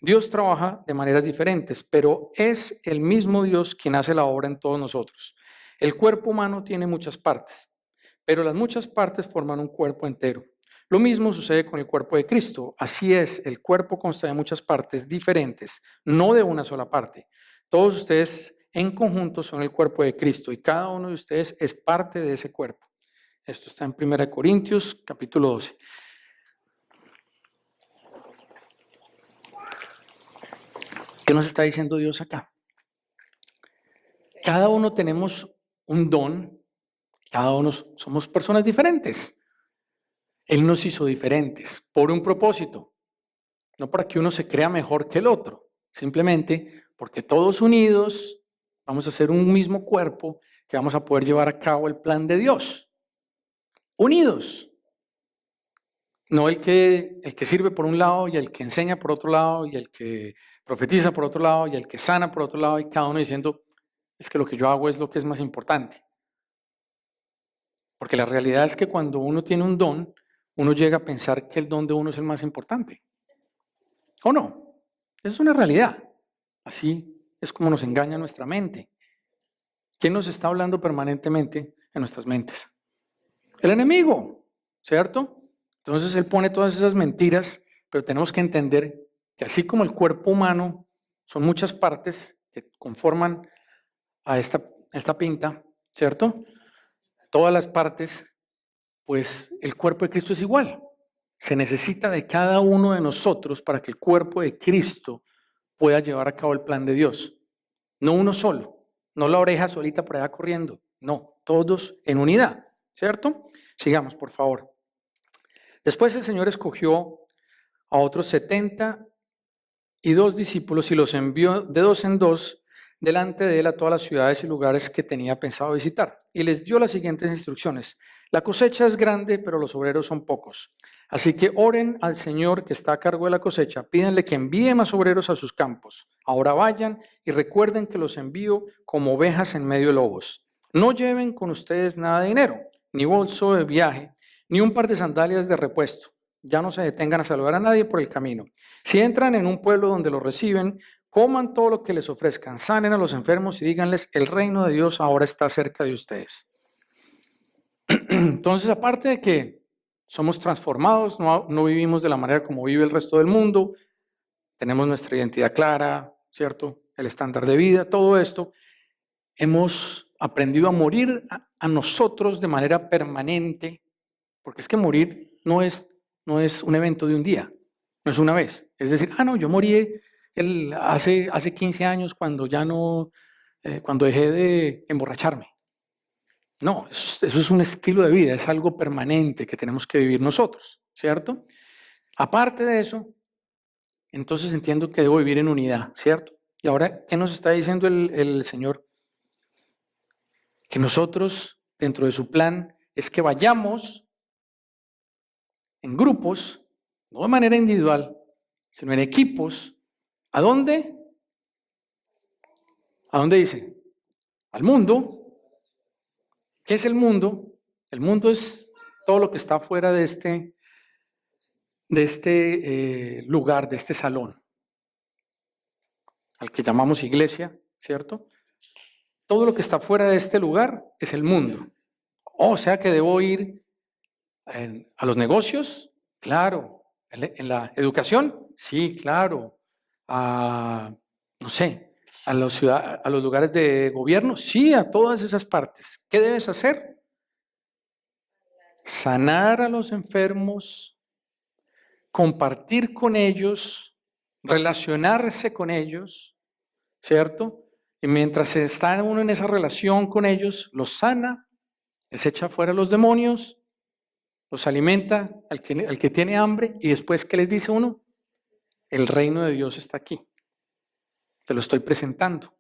Dios trabaja de maneras diferentes, pero es el mismo Dios quien hace la obra en todos nosotros. El cuerpo humano tiene muchas partes, pero las muchas partes forman un cuerpo entero. Lo mismo sucede con el cuerpo de Cristo. Así es, el cuerpo consta de muchas partes diferentes, no de una sola parte. Todos ustedes en conjunto son el cuerpo de Cristo y cada uno de ustedes es parte de ese cuerpo. Esto está en 1 Corintios, capítulo 12. ¿Qué nos está diciendo Dios acá? Cada uno tenemos un don, cada uno somos personas diferentes. Él nos hizo diferentes por un propósito, no para que uno se crea mejor que el otro, simplemente porque todos unidos vamos a ser un mismo cuerpo que vamos a poder llevar a cabo el plan de Dios. Unidos. No el que sirve por un lado y el que enseña por otro lado y el que profetiza por otro lado y el que sana por otro lado y cada uno diciendo, es que lo que yo hago es lo que es más importante. Porque la realidad es que cuando uno tiene un don, uno llega a pensar que el don de uno es el más importante. ¿O no? Esa es una realidad. Así es como nos engaña nuestra mente. ¿Quién nos está hablando permanentemente en nuestras mentes? El enemigo, ¿cierto? Entonces él pone todas esas mentiras, pero tenemos que entender que así como el cuerpo humano son muchas partes que conforman a esta pinta, ¿cierto? Todas las partes, pues el cuerpo de Cristo es igual. Se necesita de cada uno de nosotros para que el cuerpo de Cristo pueda llevar a cabo el plan de Dios. No uno solo, no la oreja solita por allá corriendo, no, todos en unidad, ¿cierto? Sigamos, por favor. Después el Señor escogió a otros 72 discípulos y los envió de dos en dos delante de él a todas las ciudades y lugares que tenía pensado visitar. Y les dio las siguientes instrucciones. La cosecha es grande, pero los obreros son pocos. Así que oren al Señor que está a cargo de la cosecha, pídanle que envíe más obreros a sus campos. Ahora vayan y recuerden que los envío como ovejas en medio de lobos. No lleven con ustedes nada de dinero, ni bolso de viaje, ni un par de sandalias de repuesto. Ya no se detengan a saludar a nadie por el camino. Si entran en un pueblo donde los reciben, coman todo lo que les ofrezcan, sanen a los enfermos y díganles, el reino de Dios ahora está cerca de ustedes. Entonces, aparte de que somos transformados, no vivimos de la manera como vive el resto del mundo, tenemos nuestra identidad clara, ¿cierto? El estándar de vida, todo esto, hemos aprendido a morir a nosotros de manera permanente, porque es que morir no es un evento de un día, no es una vez. Es decir, no, yo morí hace 15 años cuando ya no, cuando dejé de emborracharme. No, eso es un estilo de vida, es algo permanente que tenemos que vivir nosotros, ¿cierto? Aparte de eso, entonces entiendo que debo vivir en unidad, ¿cierto? Y ahora, ¿qué nos está diciendo el Señor? Que nosotros, dentro de su plan, es que vayamos en grupos, no de manera individual, sino en equipos. ¿A dónde? ¿A dónde dice? Al mundo. ¿Qué es el mundo? El mundo es todo lo que está fuera de este lugar, de este salón, al que llamamos iglesia, ¿cierto? Todo lo que está fuera de este lugar es el mundo. O sea que debo ir a los negocios, claro. En la educación, sí, claro. No sé, a los lugares de gobierno, sí, a todas esas partes. ¿Qué debes hacer? Sanar a los enfermos, compartir con ellos, relacionarse con ellos, ¿cierto? Y mientras está uno en esa relación con ellos, los sana, les echa fuera los demonios, los alimenta al que tiene hambre y después, ¿qué les dice uno? El reino de Dios está aquí. Te lo estoy presentando.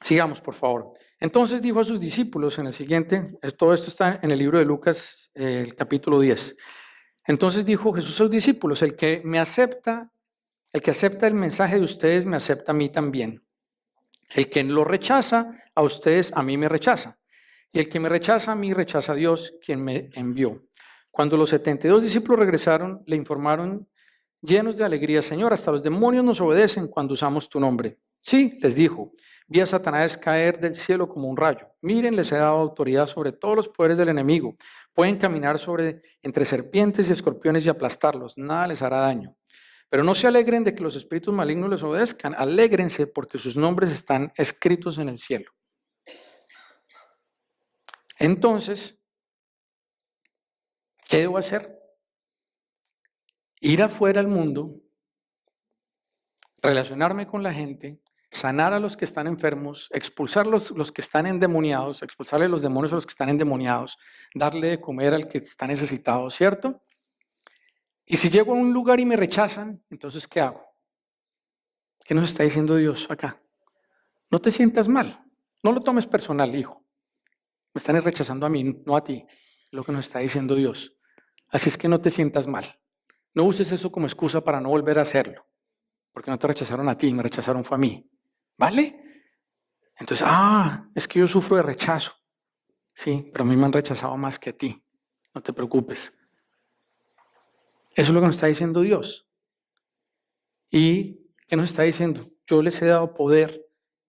Sigamos, por favor. Entonces dijo a sus discípulos en el siguiente, todo esto está en el libro de Lucas, el capítulo 10. Entonces dijo Jesús a sus discípulos, el que acepta el mensaje de ustedes, me acepta a mí también. El que lo rechaza a ustedes, a mí me rechaza. Y el que me rechaza a mí, rechaza a Dios, quien me envió. Cuando los 72 discípulos regresaron, le informaron llenos de alegría, Señor, hasta los demonios nos obedecen cuando usamos tu nombre. Sí, les dijo, vi a Satanás caer del cielo como un rayo. Miren, les he dado autoridad sobre todos los poderes del enemigo. Pueden caminar entre serpientes y escorpiones y aplastarlos. Nada les hará daño. Pero no se alegren de que los espíritus malignos les obedezcan. Alégrense porque sus nombres están escritos en el cielo. Entonces, ¿qué debo hacer? Ir afuera al mundo, relacionarme con la gente, sanar a los que están enfermos, expulsar los que están endemoniados, expulsarle los demonios a los que están endemoniados, darle de comer al que está necesitado, ¿cierto? Y si llego a un lugar y me rechazan, entonces ¿qué hago? ¿Qué nos está diciendo Dios acá? No te sientas mal, no lo tomes personal, hijo. Me están rechazando a mí, no a ti, es lo que nos está diciendo Dios. Así es que no te sientas mal. No uses eso como excusa para no volver a hacerlo, porque no te rechazaron a ti, me rechazaron fue a mí. ¿Vale? Entonces, es que yo sufro de rechazo. Sí, pero a mí me han rechazado más que a ti. No te preocupes. Eso es lo que nos está diciendo Dios. ¿Y qué nos está diciendo? Yo les he dado poder,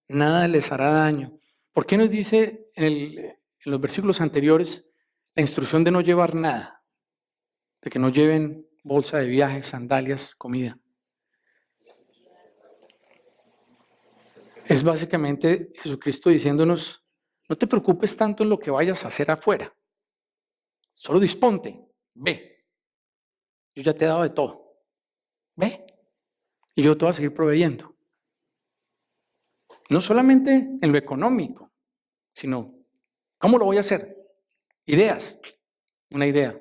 nada les hará daño. ¿Por qué nos dice en los versículos anteriores la instrucción de no llevar nada? De que no lleven bolsa de viaje, sandalias, comida. Es básicamente Jesucristo diciéndonos, no te preocupes tanto en lo que vayas a hacer afuera. Solo disponte, ve. Yo ya te he dado de todo. Ve. Y yo te voy a seguir proveyendo. No solamente en lo económico, sino, ¿cómo lo voy a hacer? Ideas. Una idea.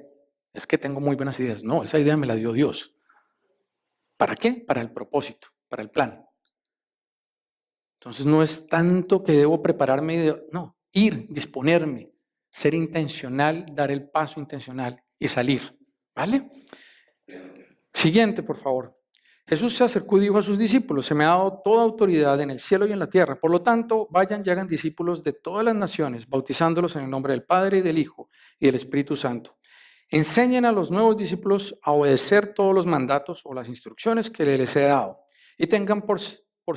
Es que tengo muy buenas ideas. No, esa idea me la dio Dios. ¿Para qué? Para el propósito, para el plan. Entonces no es tanto que debo prepararme, no, ir, disponerme, ser intencional, dar el paso intencional y salir. ¿Vale? Siguiente, por favor. Jesús se acercó y dijo a sus discípulos, se me ha dado toda autoridad en el cielo y en la tierra. Por lo tanto, vayan y hagan discípulos de todas las naciones, bautizándolos en el nombre del Padre y del Hijo y del Espíritu Santo. Enseñen a los nuevos discípulos a obedecer todos los mandatos o las instrucciones que les he dado. Y tengan por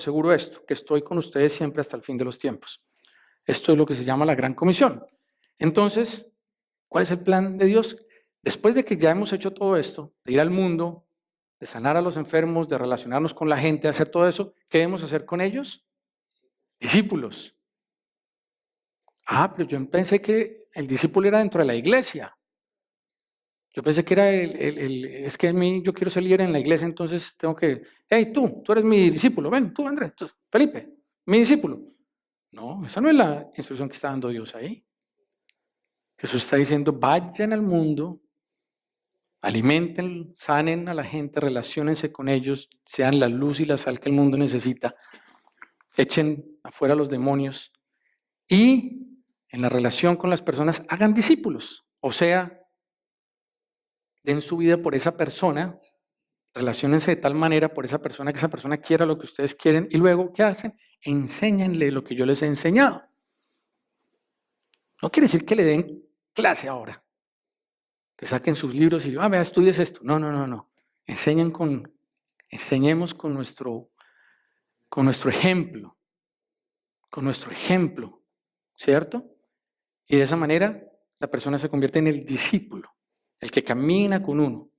seguro esto, que estoy con ustedes siempre hasta el fin de los tiempos. Esto es lo que se llama la Gran Comisión. Entonces, ¿cuál es el plan de Dios? Después de que ya hemos hecho todo esto, de ir al mundo, de sanar a los enfermos, de relacionarnos con la gente, de hacer todo eso, ¿qué debemos hacer con ellos? Discípulos. Pero yo pensé que el discípulo era dentro de la iglesia. Yo pensé que era es que a mí yo quiero ser líder en la iglesia, entonces tengo que, hey, tú eres mi discípulo, ven, tú Andrés, tú, Felipe, mi discípulo. No, esa no es la instrucción que está dando Dios ahí. Jesús está diciendo, vayan al mundo, alimenten, sanen a la gente, relaciónense con ellos, sean la luz y la sal que el mundo necesita, echen afuera los demonios y en la relación con las personas hagan discípulos, o sea, den su vida por esa persona, relaciónense de tal manera por esa persona que esa persona quiera lo que ustedes quieren y luego, ¿qué hacen? Enséñenle lo que yo les he enseñado. No quiere decir que le den clase ahora, que saquen sus libros y vea, estudies esto. No. Enseñemos con nuestro ejemplo, ¿cierto? Y de esa manera la persona se convierte en el discípulo, el que camina con uno.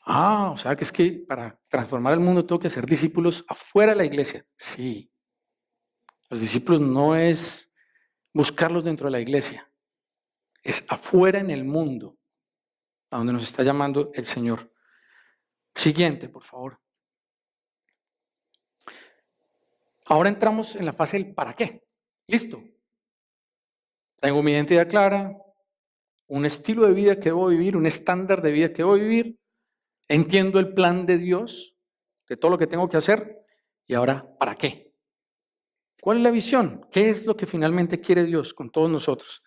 O sea que es que para transformar el mundo tengo que hacer discípulos afuera de la iglesia. Sí. Los discípulos no es buscarlos dentro de la iglesia, es afuera en el mundo, a donde nos está llamando el Señor. Siguiente, por favor. Ahora entramos en la fase del ¿para qué? Listo. Tengo mi identidad clara, un estilo de vida que debo vivir, un estándar de vida que debo vivir. Entiendo el plan de Dios, de todo lo que tengo que hacer. Y ahora, ¿para qué? ¿Cuál es la visión? ¿Qué es lo que finalmente quiere Dios con todos nosotros?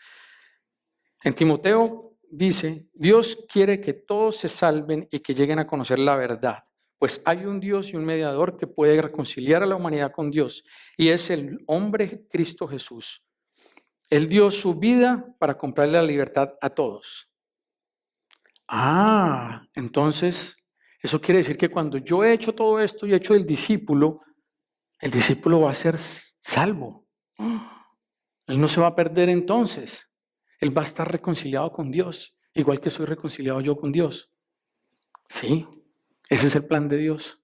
En Timoteo dice, Dios quiere que todos se salven y que lleguen a conocer la verdad. Pues hay un Dios y un mediador que puede reconciliar a la humanidad con Dios. Y es el hombre Cristo Jesús. Él dio su vida para comprarle la libertad a todos. Entonces, eso quiere decir que cuando yo he hecho todo esto y he hecho el discípulo va a ser salvo. Él no se va a perder entonces. Él va a estar reconciliado con Dios, igual que soy reconciliado yo con Dios. Sí, ese es el plan de Dios.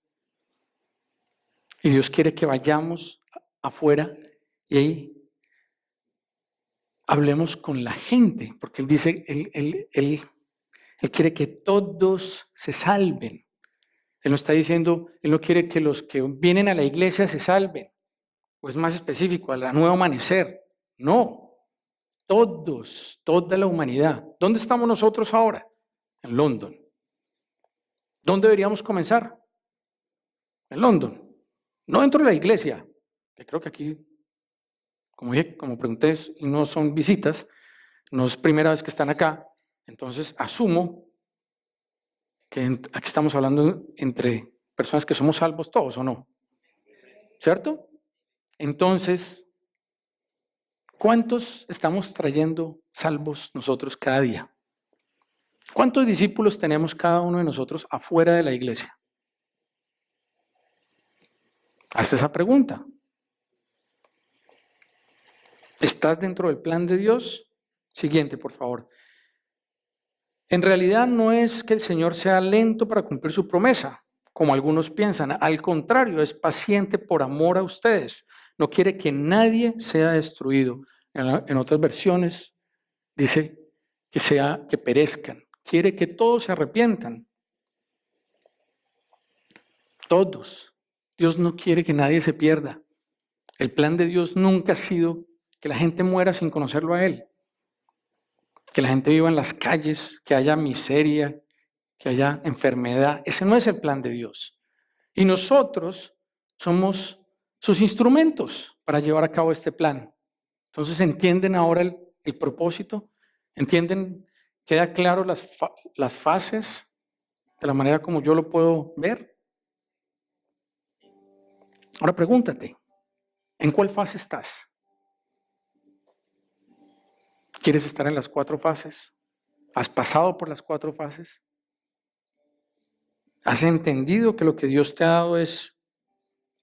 Y Dios quiere que vayamos afuera y ahí hablemos con la gente, porque Él dice, Él quiere que todos se salven. Él no está diciendo, Él no quiere que los que vienen a la iglesia se salven, o es más específico, a la nueva amanecer. No, todos, toda la humanidad. ¿Dónde estamos nosotros ahora? En London. ¿Dónde deberíamos comenzar? En London. No dentro de la iglesia, que creo que aquí, como dije, como pregunté, no son visitas, no es primera vez que están acá, entonces asumo que aquí estamos hablando entre personas que somos salvos todos, ¿o no? ¿Cierto? Entonces, ¿cuántos estamos trayendo salvos nosotros cada día? ¿Cuántos discípulos tenemos cada uno de nosotros afuera de la iglesia? Hazte esa pregunta. ¿Estás dentro del plan de Dios? Siguiente, por favor. En realidad no es que el Señor sea lento para cumplir su promesa, como algunos piensan. Al contrario, es paciente por amor a ustedes. No quiere que nadie sea destruido. En otras versiones dice que perezcan. Quiere que todos se arrepientan. Todos. Dios no quiere que nadie se pierda. El plan de Dios nunca ha sido que la gente muera sin conocerlo a Él. Que la gente viva en las calles, que haya miseria, que haya enfermedad. Ese no es el plan de Dios. Y nosotros somos sus instrumentos para llevar a cabo este plan. Entonces, ¿entienden ahora el propósito? ¿Entienden? ¿Queda claro las fases de la manera como yo lo puedo ver? Ahora pregúntate, ¿en cuál fase estás? ¿Quieres estar en las 4 fases? ¿Has pasado por las 4 fases? ¿Has entendido que lo que Dios te ha dado es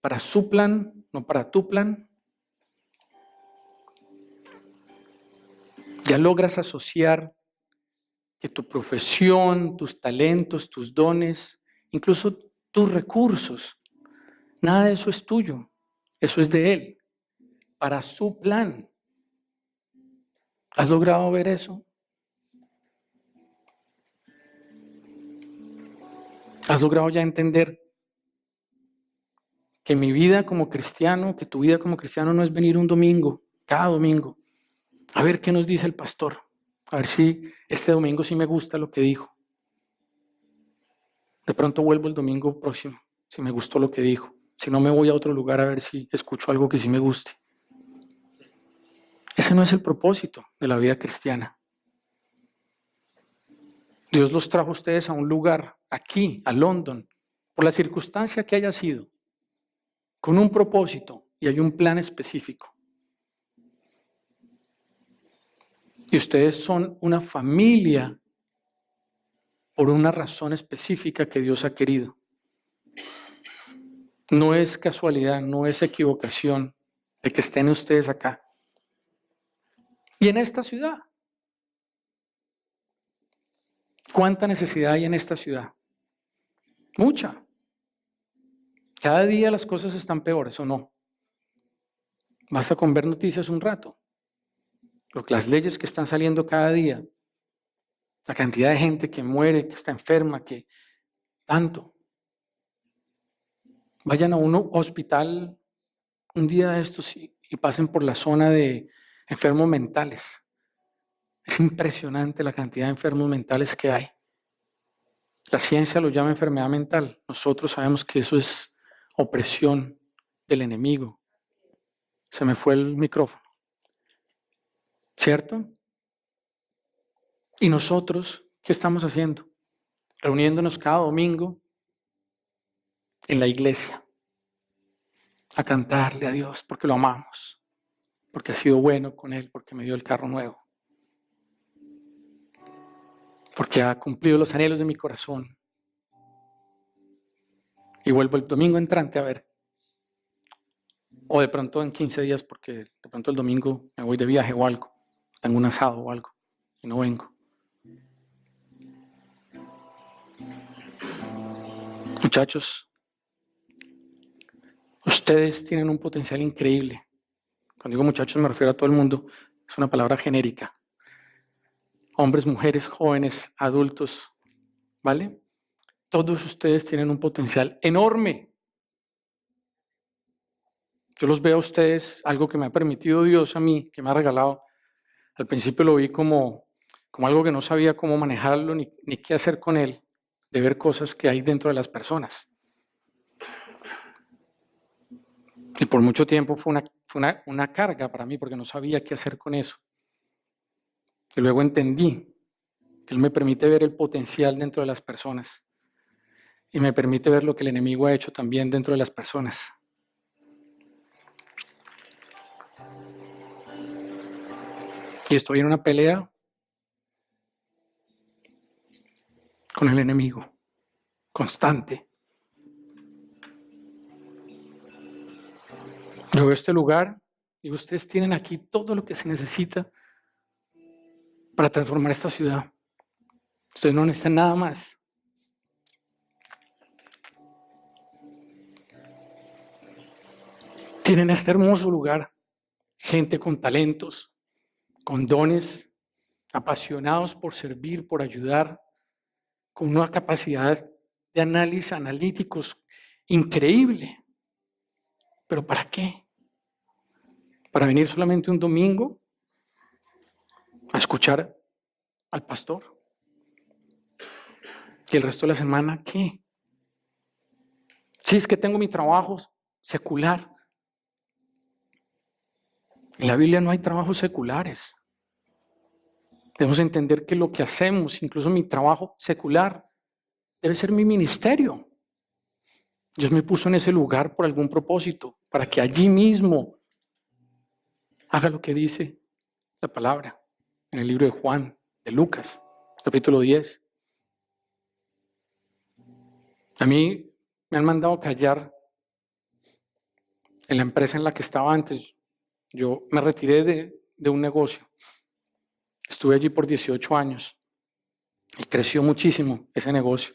para su plan, no para tu plan? ¿Ya logras asociar que tu profesión, tus talentos, tus dones, incluso tus recursos, nada de eso es tuyo? Eso es de Él, para su plan. ¿Has logrado ver eso? ¿Has logrado ya entender que mi vida como cristiano, que tu vida como cristiano no es venir un domingo, cada domingo, a ver qué nos dice el pastor, a ver si este domingo sí me gusta lo que dijo? De pronto vuelvo el domingo próximo, si me gustó lo que dijo. Si no, me voy a otro lugar a ver si escucho algo que sí me guste. Ese no es el propósito de la vida cristiana. Dios los trajo a ustedes a un lugar, aquí, a London, por la circunstancia que haya sido, con un propósito y hay un plan específico. Y ustedes son una familia por una razón específica que Dios ha querido. No es casualidad, no es equivocación de que estén ustedes acá. Y en esta ciudad. ¿Cuánta necesidad hay en esta ciudad? Mucha. Cada día las cosas están peores, ¿o no? Basta con ver noticias un rato. Las leyes que están saliendo cada día, la cantidad de gente que muere, que está enferma, que tanto. Vayan a un hospital un día de estos y pasen por la zona de enfermos mentales. Es impresionante la cantidad de enfermos mentales que hay. La ciencia lo llama enfermedad mental. Nosotros sabemos que eso es opresión del enemigo. Se me fue el micrófono. ¿Cierto? Y nosotros, ¿qué estamos haciendo? Reuniéndonos cada domingo en la iglesia a cantarle a Dios porque lo amamos, porque ha sido bueno con Él, porque me dio el carro nuevo, porque ha cumplido los anhelos de mi corazón. Y vuelvo el domingo entrante a ver, o de pronto en 15 días, porque de pronto el domingo me voy de viaje o algo, tengo un asado o algo, y no vengo. Muchachos, ustedes tienen un potencial increíble. Cuando digo muchachos me refiero a todo el mundo, es una palabra genérica. Hombres, mujeres, jóvenes, adultos, ¿vale? Todos ustedes tienen un potencial enorme. Yo los veo a ustedes, algo que me ha permitido Dios a mí, que me ha regalado. Al principio lo vi como algo que no sabía cómo manejarlo ni qué hacer con él, de ver cosas que hay dentro de las personas. Y por mucho tiempo fue una carga para mí porque no sabía qué hacer con eso. Y luego entendí que Él me permite ver el potencial dentro de las personas y me permite ver lo que el enemigo ha hecho también dentro de las personas. Y estoy en una pelea con el enemigo, constante. Yo veo este lugar y ustedes tienen aquí todo lo que se necesita para transformar esta ciudad. Ustedes no necesitan nada más. Tienen este hermoso lugar, gente con talentos, con dones, apasionados por servir, por ayudar, con una capacidad de análisis analíticos increíble. ¿Pero para qué? ¿Para venir solamente un domingo a escuchar al pastor? ¿Y el resto de la semana qué? Sí, es que tengo mi trabajo secular. En la Biblia no hay trabajos seculares. Debemos entender que lo que hacemos, incluso mi trabajo secular, debe ser mi ministerio. Dios me puso en ese lugar por algún propósito, para que allí mismo haga lo que dice la palabra en el libro de Juan, de Lucas, capítulo 10. A mí me han mandado callar en la empresa en la que estaba antes. Yo me retiré de un negocio. Estuve allí por 18 años y creció muchísimo ese negocio.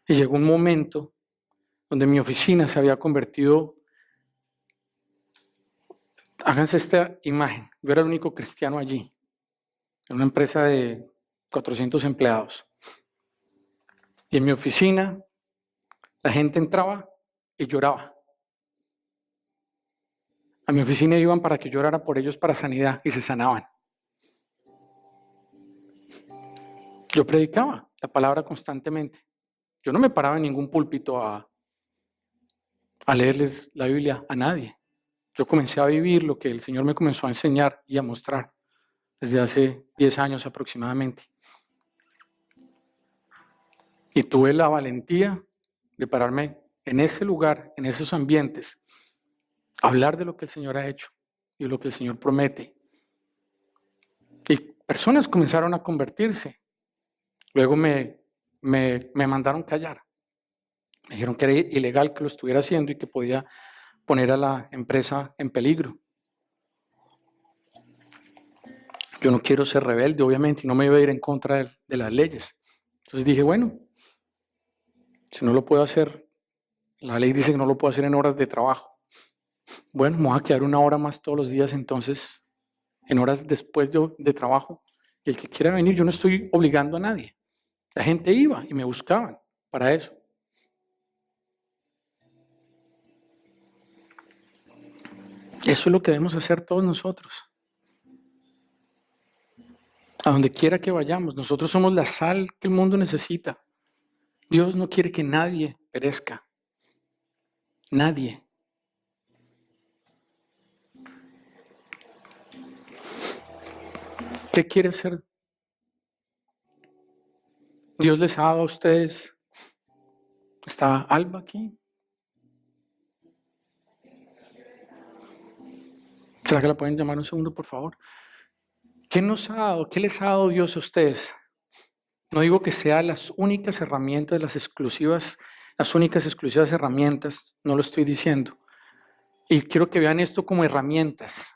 Y llegó un momento donde mi oficina se había convertido, háganse esta imagen, yo era el único cristiano allí, en una empresa de 400 empleados. Y en mi oficina la gente entraba y lloraba. A mi oficina iban para que llorara por ellos para sanidad y se sanaban. Yo predicaba la palabra constantemente. Yo no me paraba en ningún púlpito a leerles la Biblia a nadie. Yo comencé a vivir lo que el Señor me comenzó a enseñar y a mostrar desde hace 10 años aproximadamente. Y tuve la valentía de pararme en ese lugar, en esos ambientes, hablar de lo que el Señor ha hecho y lo que el Señor promete. Y personas comenzaron a convertirse. Luego me mandaron callar. Me dijeron que era ilegal que lo estuviera haciendo y que podía poner a la empresa en peligro. Yo no quiero ser rebelde, obviamente, y no me iba a ir en contra de las leyes. Entonces dije, bueno, si no lo puedo hacer, la ley dice que no lo puedo hacer en horas de trabajo. Bueno, me voy a quedar una hora más todos los días, entonces, en horas después de trabajo. Y el que quiera venir, yo no estoy obligando a nadie. La gente iba y me buscaban para eso. Eso es lo que debemos hacer todos nosotros. A donde quiera que vayamos, nosotros somos la sal que el mundo necesita. Dios no quiere que nadie perezca. Nadie. ¿Qué quiere hacer? Dios les ha dado a ustedes. ¿Está Alba aquí? ¿Será que la pueden llamar un segundo, por favor? ¿Qué nos ha dado? ¿Qué les ha dado Dios a ustedes? No digo que sean las únicas herramientas, las únicas exclusivas herramientas, no lo estoy diciendo. Y quiero que vean esto como herramientas.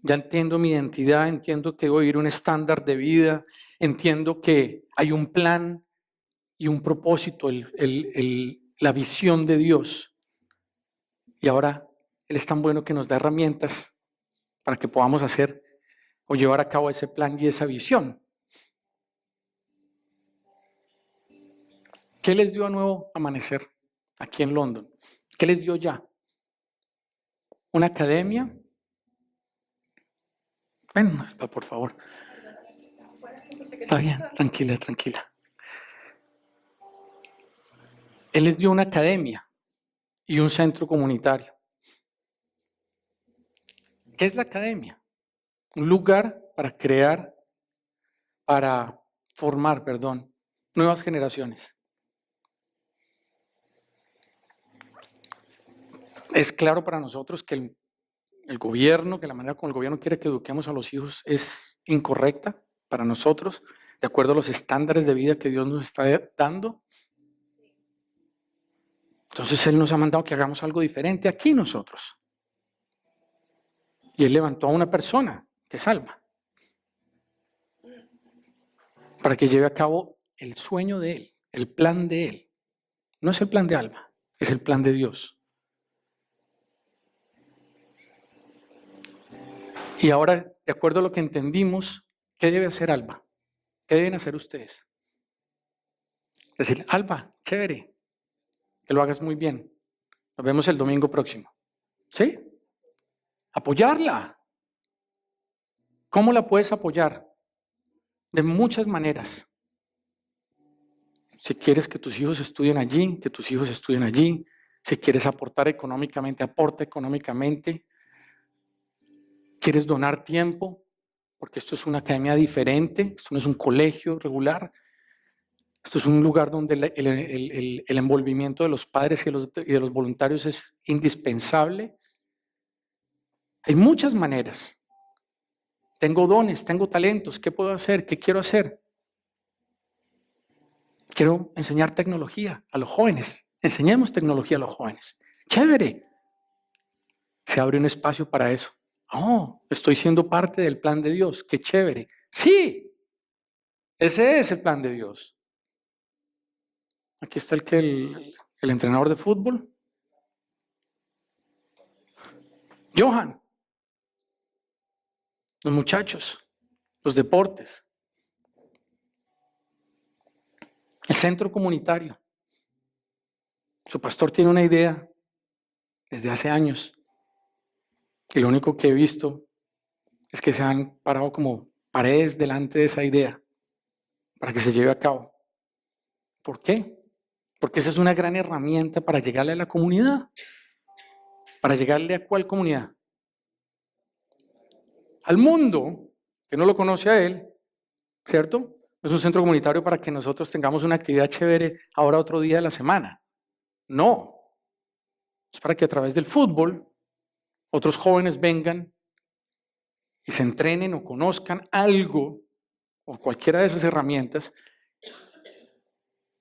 Ya entiendo mi identidad, entiendo que debo vivir un estándar de vida, entiendo que hay un plan y un propósito, la visión de Dios. Y ahora Él es tan bueno que nos da herramientas para que podamos hacer o llevar a cabo ese plan y esa visión. ¿Qué les dio a Nuevo Amanecer aquí en London? ¿Qué les dio ya? ¿Una academia? Ven, Alba, por favor. Está bien, tranquila, tranquila. Él les dio una academia y un centro comunitario. ¿Qué es la academia? Un lugar para formar, nuevas generaciones. Es claro para nosotros que el gobierno, que la manera como el gobierno quiere que eduquemos a los hijos es incorrecta para nosotros, de acuerdo a los estándares de vida que Dios nos está dando. Entonces Él nos ha mandado que hagamos algo diferente aquí nosotros. Y Él levantó a una persona que es Alba, para que lleve a cabo el sueño de Él, el plan de Él. No es el plan de Alba, es el plan de Dios. Y ahora, de acuerdo a lo que entendimos, ¿qué debe hacer Alba? ¿Qué deben hacer ustedes? Decir, Alba, chévere, que lo hagas muy bien. Nos vemos el domingo próximo. ¿Sí? Apoyarla. ¿Cómo la puedes apoyar? De muchas maneras. Si quieres que tus hijos estudien allí, que tus hijos estudien allí. Si quieres aportar económicamente, aporta económicamente. ¿Quieres donar tiempo? Porque esto es una academia diferente, esto no es un colegio regular. Esto es un lugar donde el envolvimiento de los padres y de los voluntarios es indispensable. Hay muchas maneras. Tengo dones, tengo talentos. ¿Qué puedo hacer? ¿Qué quiero hacer? Quiero enseñar tecnología a los jóvenes. Enseñemos tecnología a los jóvenes. ¡Chévere! Se abre un espacio para eso. Oh, estoy siendo parte del plan de Dios. ¡Qué chévere! Sí, ese es el plan de Dios. Aquí está el entrenador de fútbol. Johan. Los muchachos. Los deportes. El centro comunitario. Su pastor tiene una idea desde hace años. Y lo único que he visto es que se han parado como paredes delante de esa idea para que se lleve a cabo. ¿Por qué? Porque esa es una gran herramienta para llegarle a la comunidad. ¿Para llegarle a cuál comunidad? Al mundo, que no lo conoce a él, ¿cierto? No es un centro comunitario para que nosotros tengamos una actividad chévere ahora otro día de la semana. No. Es para que a través del fútbol otros jóvenes vengan y se entrenen o conozcan algo o cualquiera de esas herramientas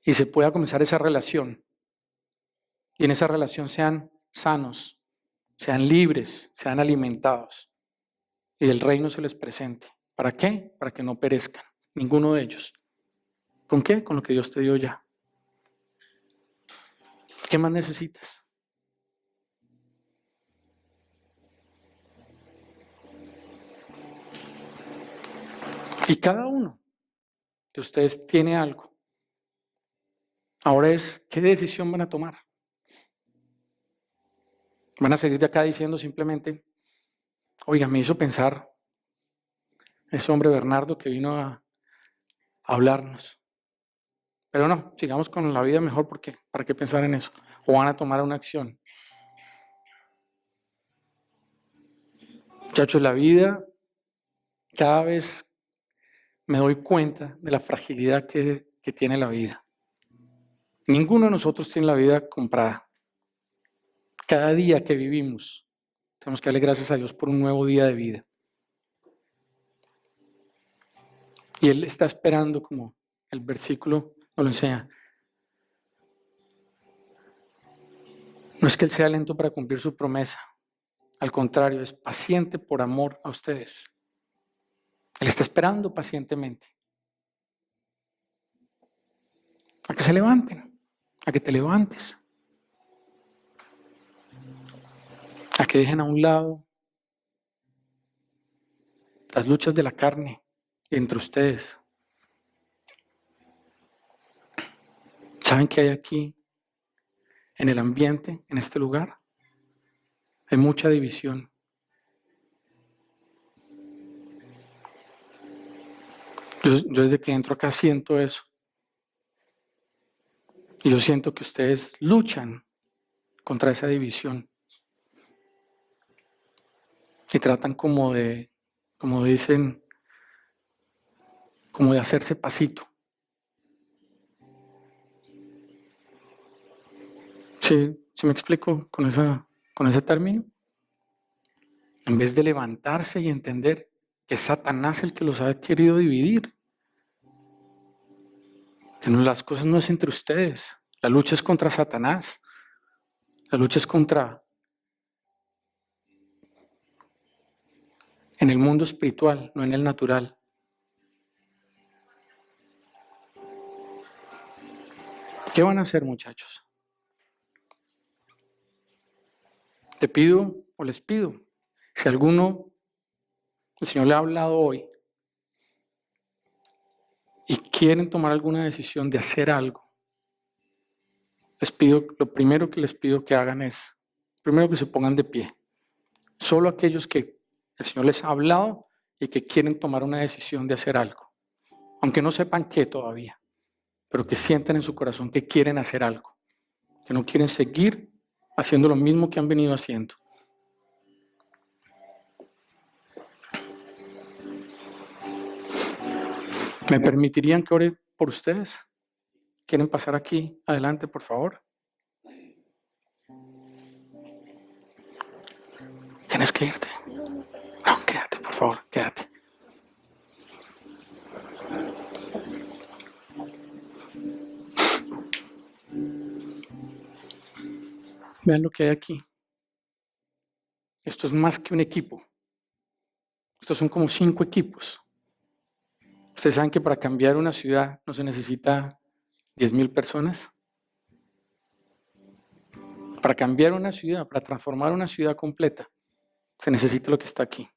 y se pueda comenzar esa relación. Y en esa relación sean sanos, sean libres, sean alimentados y el reino se les presente. ¿Para qué? Para que no perezcan, ninguno de ellos. ¿Con qué? Con lo que Dios te dio ya. ¿Qué más necesitas? Y cada uno de ustedes tiene algo. Ahora es, ¿qué decisión van a tomar? Van a seguir de acá diciendo simplemente, oiga, me hizo pensar ese hombre Bernardo que vino a hablarnos. Pero no, sigamos con la vida mejor porque ¿para qué pensar en eso? O van a tomar una acción. Muchachos, la vida, cada vez me doy cuenta de la fragilidad que tiene la vida. Ninguno de nosotros tiene la vida comprada. Cada día que vivimos, tenemos que darle gracias a Dios por un nuevo día de vida. Y Él está esperando, como el versículo nos lo enseña. No es que Él sea lento para cumplir su promesa. Al contrario, es paciente por amor a ustedes. Él está esperando pacientemente a que se levanten, a que te levantes, a que dejen a un lado las luchas de la carne entre ustedes ¿Saben qué hay aquí en el ambiente, en este lugar? Hay mucha división. Yo desde que entro acá siento eso. Y yo siento que ustedes luchan contra esa división. Y tratan como dicen, como de hacerse pasito. ¿Sí me explico con ese término? En vez de levantarse y entender que es Satanás el que los ha querido dividir. Que las cosas no es entre ustedes. La lucha es contra Satanás. La lucha es en el mundo espiritual, no en el natural. ¿Qué van a hacer, muchachos? Te pido o les pido, si alguno, el Señor le ha hablado hoy y quieren tomar alguna decisión de hacer algo, lo primero que les pido que hagan es, primero que se pongan de pie. Solo aquellos que el Señor les ha hablado y que quieren tomar una decisión de hacer algo, aunque no sepan qué todavía, pero que sientan en su corazón que quieren hacer algo, que no quieren seguir haciendo lo mismo que han venido haciendo. ¿Me permitirían que ore por ustedes? ¿Quieren pasar aquí adelante, por favor? Tienes que irte. No, quédate, por favor, quédate. Vean lo que hay aquí. Esto es más que un equipo. Estos son como 5 equipos. Ustedes saben que para cambiar una ciudad no se necesita 10,000 personas. Para cambiar una ciudad, para transformar una ciudad completa, se necesita lo que está aquí.